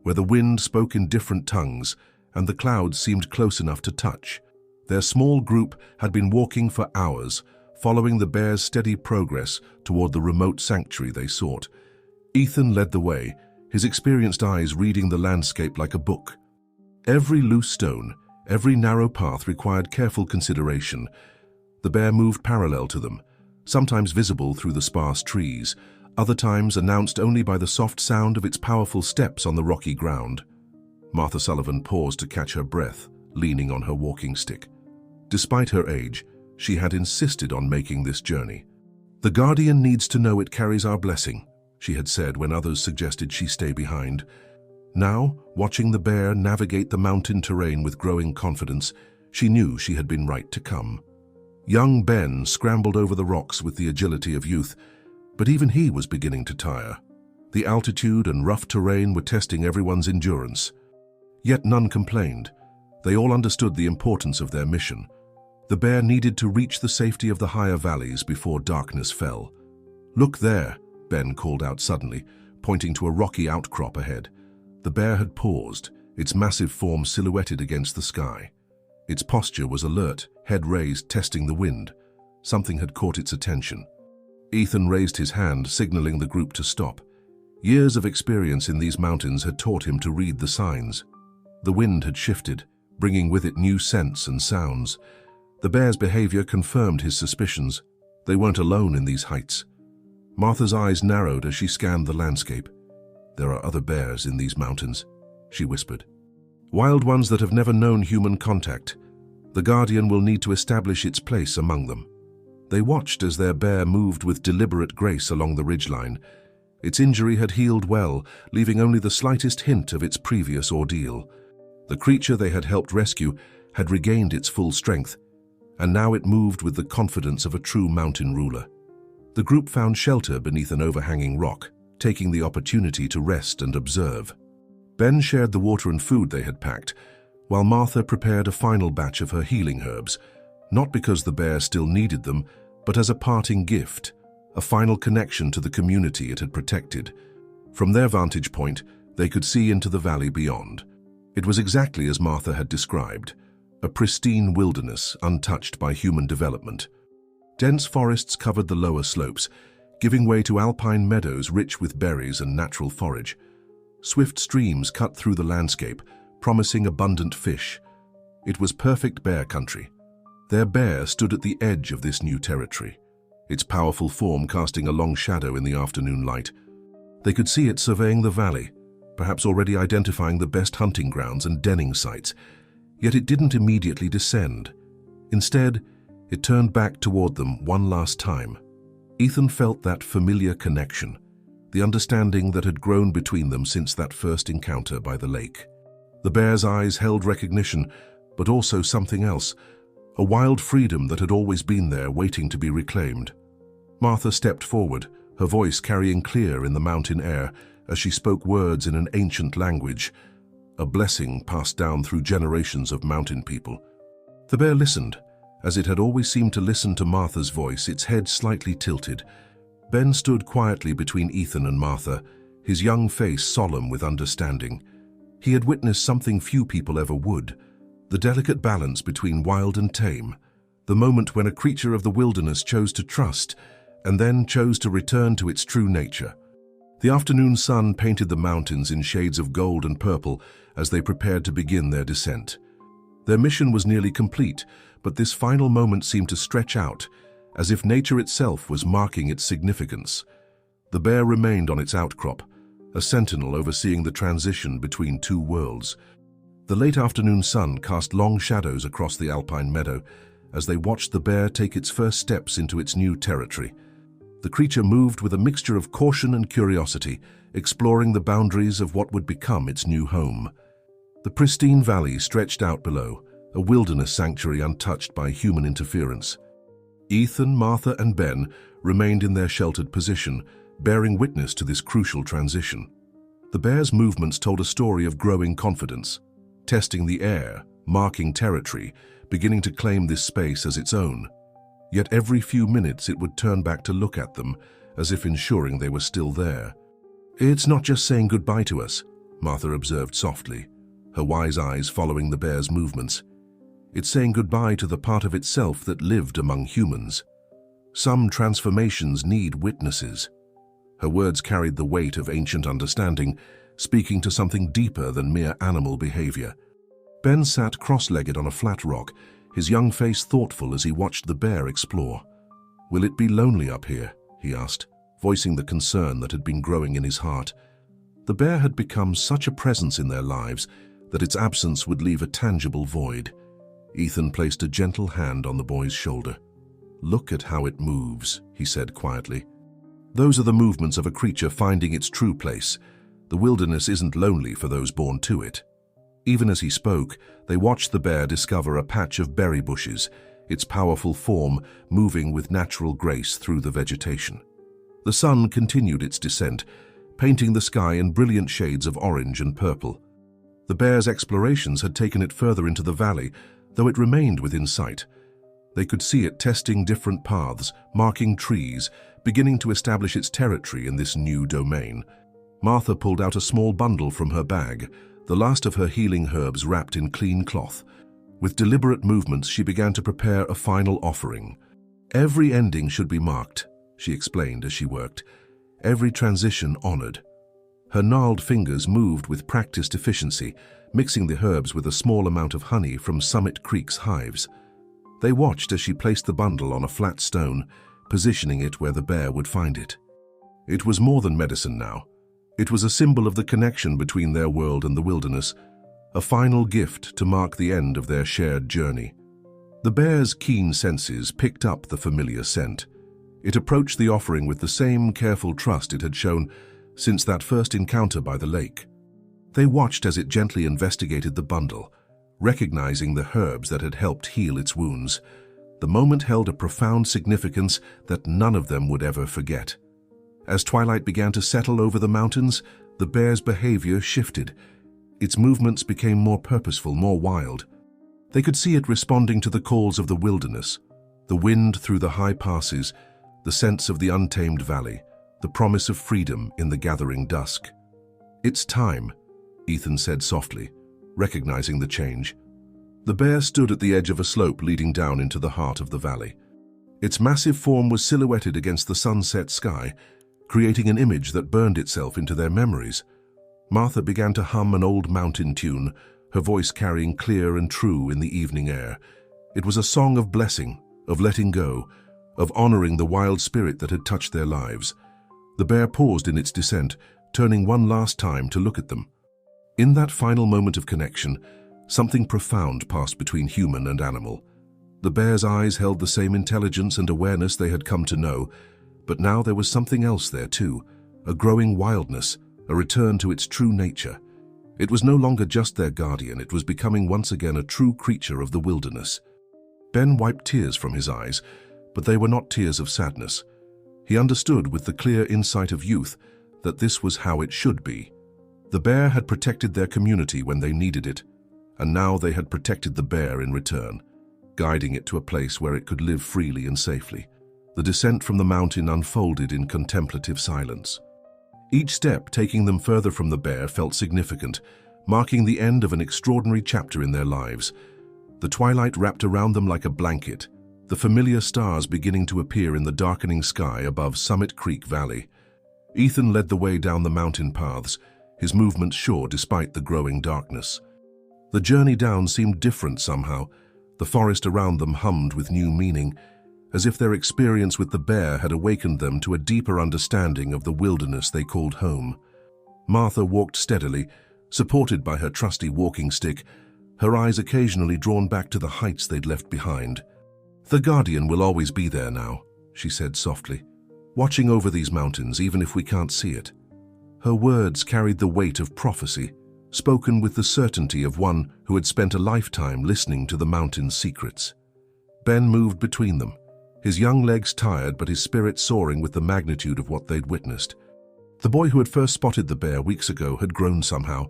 where the wind spoke in different tongues and the clouds seemed close enough to touch. Their small group had been walking for hours, following the bear's steady progress toward the remote sanctuary they sought. Ethan led the way, his experienced eyes reading the landscape like a book. Every loose stone, every narrow path required careful consideration. The bear moved parallel to them, sometimes visible through the sparse trees, other times announced only by the soft sound of its powerful steps on the rocky ground. Martha Sullivan paused to catch her breath, leaning on her walking stick. Despite her age, she had insisted on making this journey. "The Guardian needs to know it carries our blessing," she had said when others suggested she stay behind. Now, watching the bear navigate the mountain terrain with growing confidence, she knew she had been right to come. Young Ben scrambled over the rocks with the agility of youth, but even he was beginning to tire. The altitude and rough terrain were testing everyone's endurance. Yet none complained. They all understood the importance of their mission. The bear needed to reach the safety of the higher valleys before darkness fell. "Look there," Ben called out suddenly, pointing to a rocky outcrop ahead. The bear had paused, its massive form silhouetted against the sky. Its posture was alert, head raised, testing the wind. Something had caught its attention. Ethan raised his hand, signaling the group to stop. Years of experience in these mountains had taught him to read the signs. The wind had shifted, bringing with it new scents and sounds. The bear's behavior confirmed his suspicions. They weren't alone in these heights. Martha's eyes narrowed as she scanned the landscape. "There are other bears in these mountains," she whispered. "Wild ones that have never known human contact. The Guardian will need to establish its place among them." They watched as their bear moved with deliberate grace along the ridgeline. Its injury had healed well, leaving only the slightest hint of its previous ordeal. The creature they had helped rescue had regained its full strength, and now it moved with the confidence of a true mountain ruler. The group found shelter beneath an overhanging rock, taking the opportunity to rest and observe. Ben shared the water and food they had packed, while Martha prepared a final batch of her healing herbs, not because the bear still needed them, but as a parting gift, a final connection to the community it had protected. From their vantage point, they could see into the valley beyond. It was exactly as Martha had described, a pristine wilderness untouched by human development. Dense forests covered the lower slopes, giving way to alpine meadows rich with berries and natural forage. Swift streams cut through the landscape, promising abundant fish. It was perfect bear country. Their bear stood at the edge of this new territory, its powerful form casting a long shadow in the afternoon light. They could see it surveying the valley, perhaps already identifying the best hunting grounds and denning sites. Yet it didn't immediately descend. Instead, It turned back toward them one last time. Ethan felt that familiar connection, the understanding that had grown between them since that first encounter by the lake. The bear's eyes held recognition, but also something else, a wild freedom that had always been there waiting to be reclaimed. Martha stepped forward, her voice carrying clear in the mountain air as she spoke words in an ancient language, a blessing passed down through generations of mountain people. The bear listened, as it had always seemed to listen to Martha's voice, its head slightly tilted. Ben stood quietly between Ethan and Martha, his young face solemn with understanding. He had witnessed something few people ever would, the delicate balance between wild and tame, the moment when a creature of the wilderness chose to trust and then chose to return to its true nature. The afternoon sun painted the mountains in shades of gold and purple as they prepared to begin their descent. Their mission was nearly complete, but this final moment seemed to stretch out, as if nature itself was marking its significance. The bear remained on its outcrop, a sentinel overseeing the transition between two worlds. The late afternoon sun cast long shadows across the alpine meadow as they watched the bear take its first steps into its new territory. The creature moved with a mixture of caution and curiosity, exploring the boundaries of what would become its new home. The pristine valley stretched out below, a wilderness sanctuary untouched by human interference. Ethan, Martha, and Ben remained in their sheltered position, bearing witness to this crucial transition. The bear's movements told a story of growing confidence, testing the air, marking territory, beginning to claim this space as its own. Yet every few minutes it would turn back to look at them, as if ensuring they were still there. "It's not just saying goodbye to us," Martha observed softly, her wise eyes following the bear's movements. "It's saying goodbye to the part of itself that lived among humans. Some transformations need witnesses." Her words carried the weight of ancient understanding, speaking to something deeper than mere animal behavior. Ben sat cross-legged on a flat rock, his young face thoughtful as he watched the bear explore. "Will it be lonely up here?" he asked, voicing the concern that had been growing in his heart. The bear had become such a presence in their lives that its absence would leave a tangible void. Ethan placed a gentle hand on the boy's shoulder. "Look at how it moves," he said quietly. "Those are the movements of a creature finding its true place. The wilderness isn't lonely for those born to it." Even as he spoke, they watched the bear discover a patch of berry bushes, its powerful form moving with natural grace through the vegetation. The sun continued its descent, painting the sky in brilliant shades of orange and purple. The bear's explorations had taken it further into the valley, though it remained within sight. They could see it testing different paths, marking trees, beginning to establish its territory in this new domain. Martha pulled out a small bundle from her bag, the last of her healing herbs wrapped in clean cloth. With deliberate movements, she began to prepare a final offering. "Every ending should be marked," she explained as she worked. "Every transition honored." Her gnarled fingers moved with practiced efficiency, mixing the herbs with a small amount of honey from Summit Creek's hives. They watched as she placed the bundle on a flat stone, positioning it where the bear would find it. It was more than medicine now. It was a symbol of the connection between their world and the wilderness, a final gift to mark the end of their shared journey. The bear's keen senses picked up the familiar scent. It approached the offering with the same careful trust it had shown since that first encounter by the lake. They watched as it gently investigated the bundle, recognizing the herbs that had helped heal its wounds. The moment held a profound significance that none of them would ever forget. As twilight began to settle over the mountains, the bear's behavior shifted. Its movements became more purposeful, more wild. They could see it responding to the calls of the wilderness, the wind through the high passes, the sense of the untamed valley, the promise of freedom in the gathering dusk. "It's time," Ethan said softly, recognizing the change. The bear stood at the edge of a slope leading down into the heart of the valley. Its massive form was silhouetted against the sunset sky, creating an image that burned itself into their memories. Martha began to hum an old mountain tune, her voice carrying clear and true in the evening air. It was a song of blessing, of letting go, of honoring the wild spirit that had touched their lives. The bear paused in its descent, turning one last time to look at them. In that final moment of connection, something profound passed between human and animal. The bear's eyes held the same intelligence and awareness they had come to know, but now there was something else there too, a growing wildness, a return to its true nature. It was no longer just their guardian, it was becoming once again a true creature of the wilderness. Ben wiped tears from his eyes, but they were not tears of sadness. He understood with the clear insight of youth that this was how it should be. The bear had protected their community when they needed it, and now they had protected the bear in return, guiding it to a place where it could live freely and safely. The descent from the mountain unfolded in contemplative silence. Each step taking them further from the bear felt significant, marking the end of an extraordinary chapter in their lives. The twilight wrapped around them like a blanket, the familiar stars beginning to appear in the darkening sky above Summit Creek Valley. Ethan led the way down the mountain paths, his movements sure despite the growing darkness. The journey down seemed different somehow. The forest around them hummed with new meaning, as if their experience with the bear had awakened them to a deeper understanding of the wilderness they called home. Martha walked steadily, supported by her trusty walking stick, her eyes occasionally drawn back to the heights they'd left behind. "The guardian will always be there now," she said softly, "watching over these mountains even if we can't see it." Her words carried the weight of prophecy, spoken with the certainty of one who had spent a lifetime listening to the mountain's secrets. Ben moved between them, his young legs tired but his spirit soaring with the magnitude of what they'd witnessed. The boy who had first spotted the bear weeks ago had grown somehow,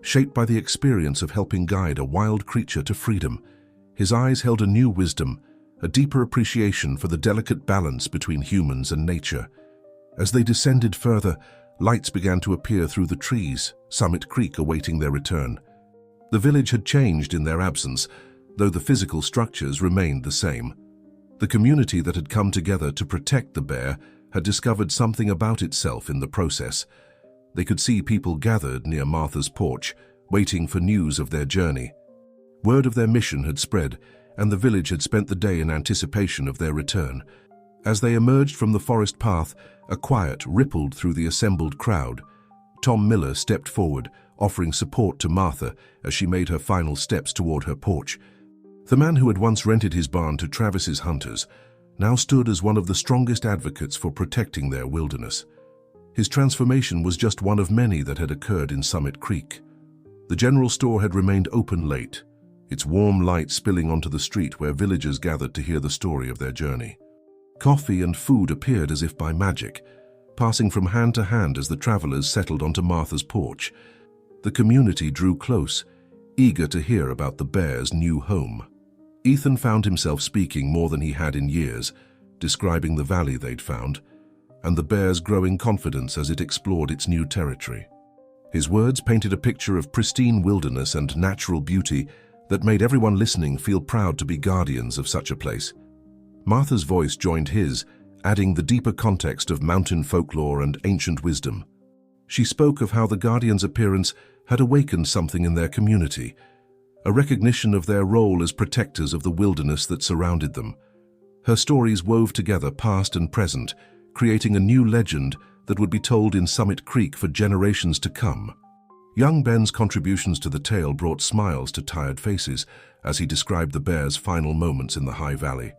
shaped by the experience of helping guide a wild creature to freedom. His eyes held a new wisdom, a deeper appreciation for the delicate balance between humans and nature. As they descended further, lights began to appear through the trees, Summit Creek awaiting their return. The village had changed in their absence, though the physical structures remained the same. The community that had come together to protect the bear had discovered something about itself in the process. They could see people gathered near Martha's porch, waiting for news of their journey. Word of their mission had spread, and the village had spent the day in anticipation of their return. As they emerged from the forest path, a quiet rippled through the assembled crowd. Tom Miller stepped forward, offering support to Martha as she made her final steps toward her porch. The man who had once rented his barn to Travis's hunters now stood as one of the strongest advocates for protecting their wilderness. His transformation was just one of many that had occurred in Summit Creek. The general store had remained open late, its warm light spilling onto the street where villagers gathered to hear the story of their journey. Coffee and food appeared as if by magic, passing from hand to hand as the travelers settled onto Martha's porch. The community drew close, eager to hear about the bear's new home. Ethan found himself speaking more than he had in years, describing the valley they'd found, and the bear's growing confidence as it explored its new territory. His words painted a picture of pristine wilderness and natural beauty that made everyone listening feel proud to be guardians of such a place. Martha's voice joined his, adding the deeper context of mountain folklore and ancient wisdom. She spoke of how the guardian's appearance had awakened something in their community, a recognition of their role as protectors of the wilderness that surrounded them. Her stories wove together past and present, creating a new legend that would be told in Summit Creek for generations to come. Young Ben's contributions to the tale brought smiles to tired faces as he described the bear's final moments in the high valley.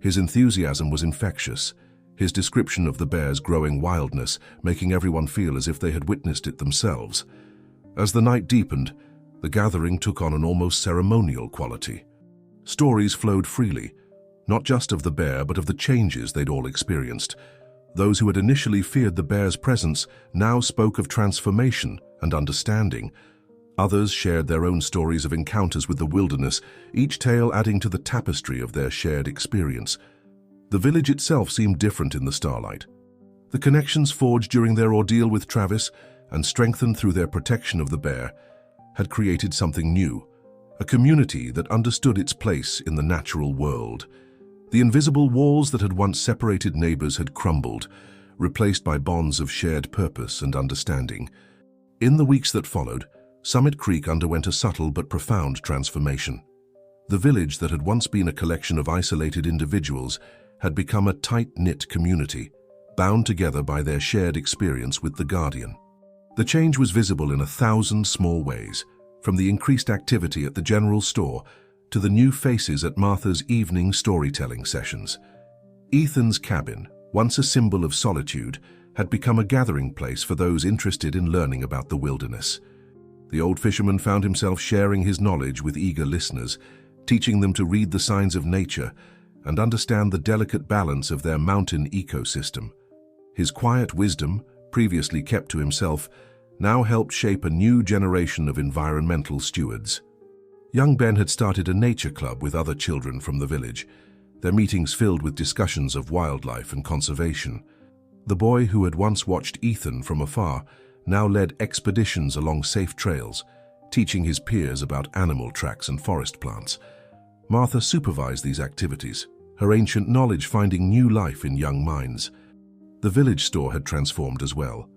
His enthusiasm was infectious, his description of the bear's growing wildness making everyone feel as if they had witnessed it themselves. As the night deepened, the gathering took on an almost ceremonial quality. Stories flowed freely, not just of the bear but of the changes they'd all experienced. Those who had initially feared the bear's presence now spoke of transformation and understanding. Others shared their own stories of encounters with the wilderness, each tale adding to the tapestry of their shared experience. The village itself seemed different in the starlight. The connections forged during their ordeal with Travis and strengthened through their protection of the bear had created something new, a community that understood its place in the natural world. The invisible walls that had once separated neighbors had crumbled, replaced by bonds of shared purpose and understanding. In the weeks that followed, Summit Creek underwent a subtle but profound transformation. The village that had once been a collection of isolated individuals had become a tight-knit community, bound together by their shared experience with the Guardian. The change was visible in 1,000 small ways, from the increased activity at the general store to the new faces at Martha's evening storytelling sessions. Ethan's cabin, once a symbol of solitude, had become a gathering place for those interested in learning about the wilderness. The old fisherman found himself sharing his knowledge with eager listeners, teaching them to read the signs of nature and understand the delicate balance of their mountain ecosystem. His quiet wisdom, previously kept to himself, now helped shape a new generation of environmental stewards. Young Ben had started a nature club with other children from the village, their meetings filled with discussions of wildlife and conservation. The boy who had once watched Ethan from afar now led expeditions along safe trails, teaching his peers about animal tracks and forest plants. Martha supervised these activities, her ancient knowledge finding new life in young minds. The village store had transformed as well.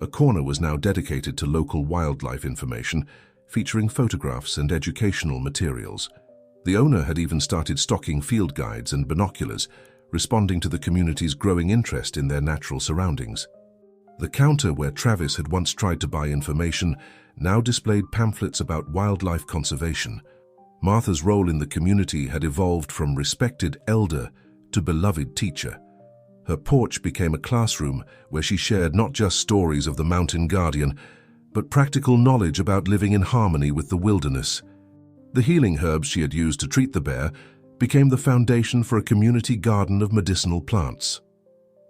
A corner was now dedicated to local wildlife information, featuring photographs and educational materials. The owner had even started stocking field guides and binoculars, responding to the community's growing interest in their natural surroundings. The counter where Travis had once tried to buy information now displayed pamphlets about wildlife conservation. Martha's role in the community had evolved from respected elder to beloved teacher. Her porch became a classroom where she shared not just stories of the mountain guardian, but practical knowledge about living in harmony with the wilderness. The healing herbs she had used to treat the bear became the foundation for a community garden of medicinal plants.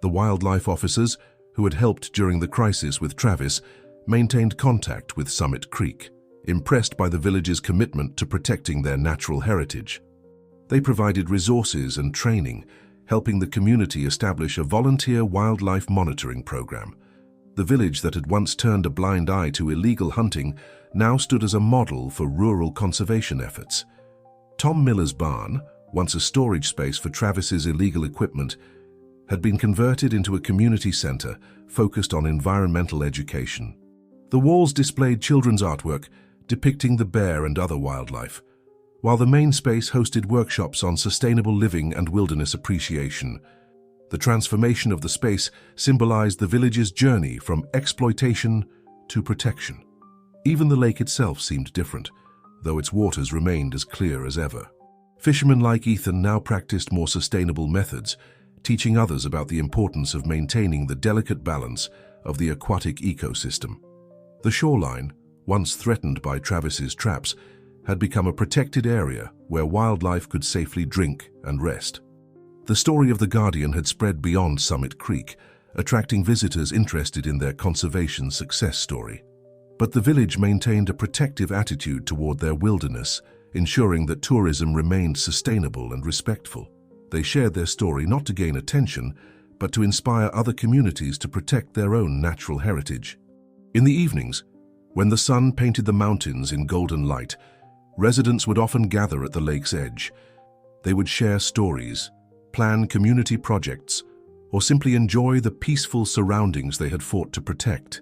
The wildlife officers, who had helped during the crisis with Travis, maintained contact with Summit Creek, impressed by the village's commitment to protecting their natural heritage. They provided resources and training, helping the community establish a volunteer wildlife monitoring program. The village that had once turned a blind eye to illegal hunting now stood as a model for rural conservation efforts. Tom Miller's barn, once a storage space for Travis's illegal equipment, had been converted into a community center focused on environmental education. The walls displayed children's artwork depicting the bear and other wildlife, while the main space hosted workshops on sustainable living and wilderness appreciation. The transformation of the space symbolized the village's journey from exploitation to protection. Even the lake itself seemed different, though its waters remained as clear as ever. Fishermen like Ethan now practiced more sustainable methods, teaching others about the importance of maintaining the delicate balance of the aquatic ecosystem. The shoreline, once threatened by Travis's traps, had become a protected area where wildlife could safely drink and rest. The story of the Guardian had spread beyond Summit Creek, attracting visitors interested in their conservation success story. But the village maintained a protective attitude toward their wilderness, ensuring that tourism remained sustainable and respectful. They shared their story not to gain attention, but to inspire other communities to protect their own natural heritage. In the evenings, when the sun painted the mountains in golden light, residents would often gather at the lake's edge. They would share stories, plan community projects, or simply enjoy the peaceful surroundings they had fought to protect.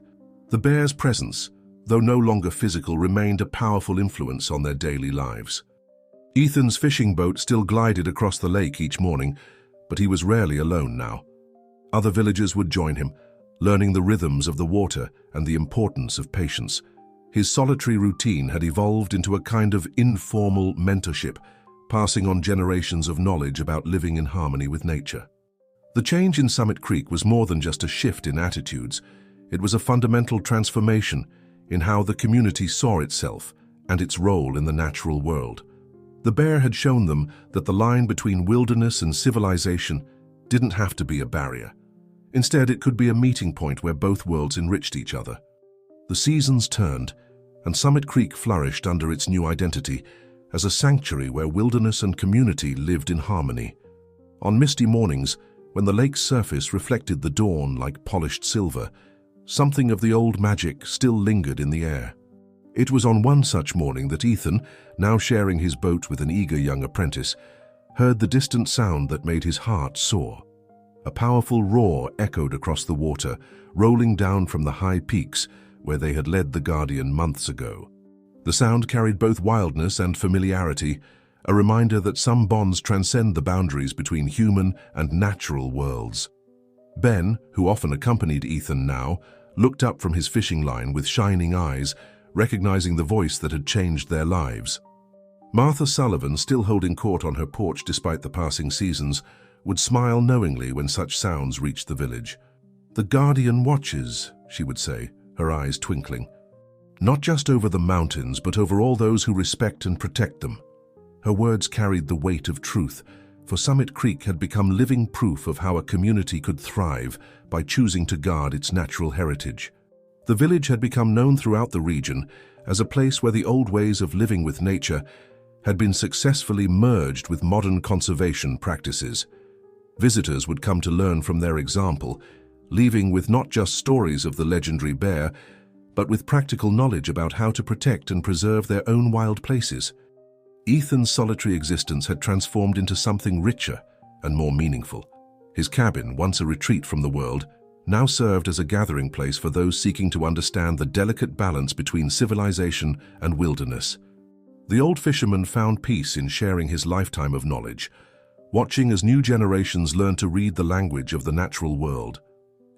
The bear's presence, though no longer physical, remained a powerful influence on their daily lives. Ethan's fishing boat still glided across the lake each morning, but he was rarely alone now. Other villagers would join him, learning the rhythms of the water and the importance of patience. His solitary routine had evolved into a kind of informal mentorship, passing on generations of knowledge about living in harmony with nature. The change in Summit Creek was more than just a shift in attitudes. It was a fundamental transformation in how the community saw itself and its role in the natural world. The bear had shown them that the line between wilderness and civilization didn't have to be a barrier. Instead, it could be a meeting point where both worlds enriched each other. The seasons turned, and Summit Creek flourished under its new identity as a sanctuary where wilderness and community lived in harmony. On misty mornings, when the lake's surface reflected the dawn like polished silver, something of the old magic still lingered in the air. It was on one such morning that Ethan, now sharing his boat with an eager young apprentice, heard the distant sound that made his heart soar. A powerful roar echoed across the water, rolling down from the high peaks where they had led the Guardian months ago. The sound carried both wildness and familiarity, a reminder that some bonds transcend the boundaries between human and natural worlds. Ben, who often accompanied Ethan now, looked up from his fishing line with shining eyes, recognizing the voice that had changed their lives. Martha Sullivan, still holding court on her porch despite the passing seasons, would smile knowingly when such sounds reached the village. "The Guardian watches," she would say, her eyes twinkling. "Not just over the mountains, but over all those who respect and protect them." Her words carried the weight of truth, for Summit Creek had become living proof of how a community could thrive by choosing to guard its natural heritage. The village had become known throughout the region as a place where the old ways of living with nature had been successfully merged with modern conservation practices. Visitors would come to learn from their example, leaving with not just stories of the legendary bear, but with practical knowledge about how to protect and preserve their own wild places. Ethan's solitary existence had transformed into something richer and more meaningful. His cabin, once a retreat from the world, now served as a gathering place for those seeking to understand the delicate balance between civilization and wilderness. The old fisherman found peace in sharing his lifetime of knowledge, watching as new generations learned to read the language of the natural world.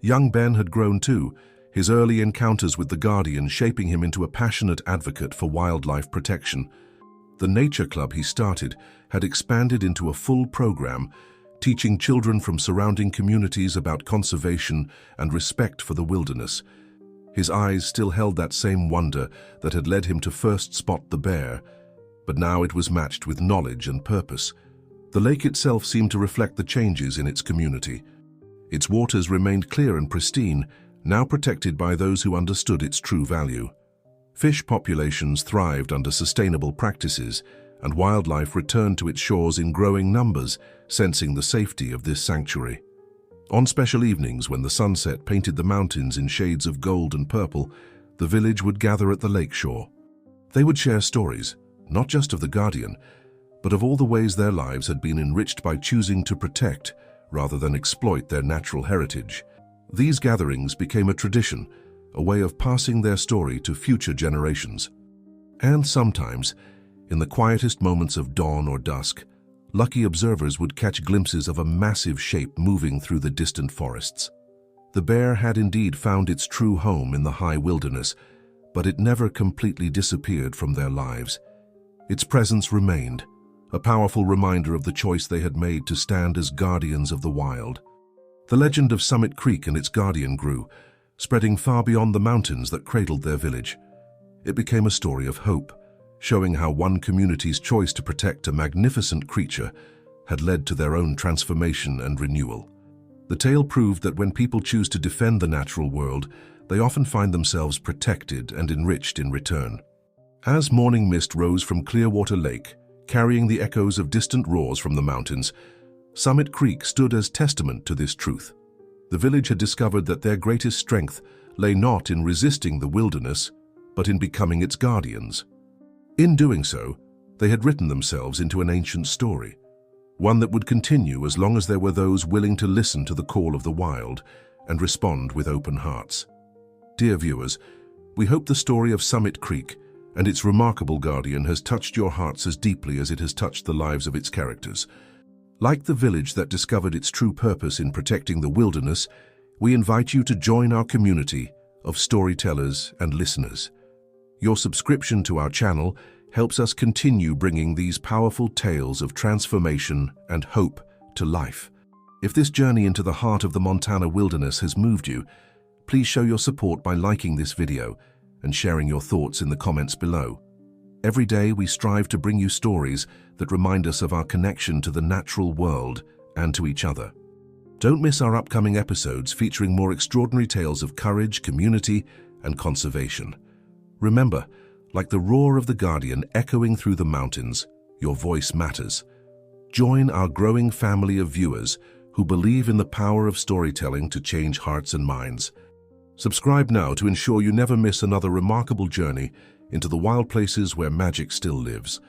Young Ben had grown too, his early encounters with the Guardian shaping him into a passionate advocate for wildlife protection. The nature club he started had expanded into a full program, teaching children from surrounding communities about conservation and respect for the wilderness. His eyes still held that same wonder that had led him to first spot the bear, but now it was matched with knowledge and purpose. The lake itself seemed to reflect the changes in its community. Its waters remained clear and pristine, now protected by those who understood its true value. Fish populations thrived under sustainable practices, and wildlife returned to its shores in growing numbers, sensing the safety of this sanctuary. On special evenings, when the sunset painted the mountains in shades of gold and purple, the village would gather at the lake shore. They would share stories, not just of the Guardian, but of all the ways their lives had been enriched by choosing to protect rather than exploit their natural heritage. These gatherings became a tradition, a way of passing their story to future generations. And sometimes, in the quietest moments of dawn or dusk, lucky observers would catch glimpses of a massive shape moving through the distant forests. The bear had indeed found its true home in the high wilderness, but it never completely disappeared from their lives. Its presence remained, a powerful reminder of the choice they had made to stand as guardians of the wild. The legend of Summit Creek and its guardian grew, spreading far beyond the mountains that cradled their village. It became a story of hope, showing how one community's choice to protect a magnificent creature had led to their own transformation and renewal. The tale proved that when people choose to defend the natural world, they often find themselves protected and enriched in return. As morning mist rose from Clearwater Lake, carrying the echoes of distant roars from the mountains, Summit Creek stood as testament to this truth. The village had discovered that their greatest strength lay not in resisting the wilderness, but in becoming its guardians. In doing so, they had written themselves into an ancient story, one that would continue as long as there were those willing to listen to the call of the wild and respond with open hearts. Dear viewers, we hope the story of Summit Creek and its remarkable guardian has touched your hearts as deeply as it has touched the lives of its characters. Like the village that discovered its true purpose in protecting the wilderness, we invite you to join our community of storytellers and listeners. Your subscription to our channel helps us continue bringing these powerful tales of transformation and hope to life. If this journey into the heart of the Montana wilderness has moved you, please show your support by liking this video and sharing your thoughts in the comments below. Every day we strive to bring you stories that remind us of our connection to the natural world and to each other. Don't miss our upcoming episodes featuring more extraordinary tales of courage, community, and conservation. Remember, like the roar of the Guardian echoing through the mountains, your voice matters. Join our growing family of viewers who believe in the power of storytelling to change hearts and minds. Subscribe now to ensure you never miss another remarkable journey into the wild places where magic still lives.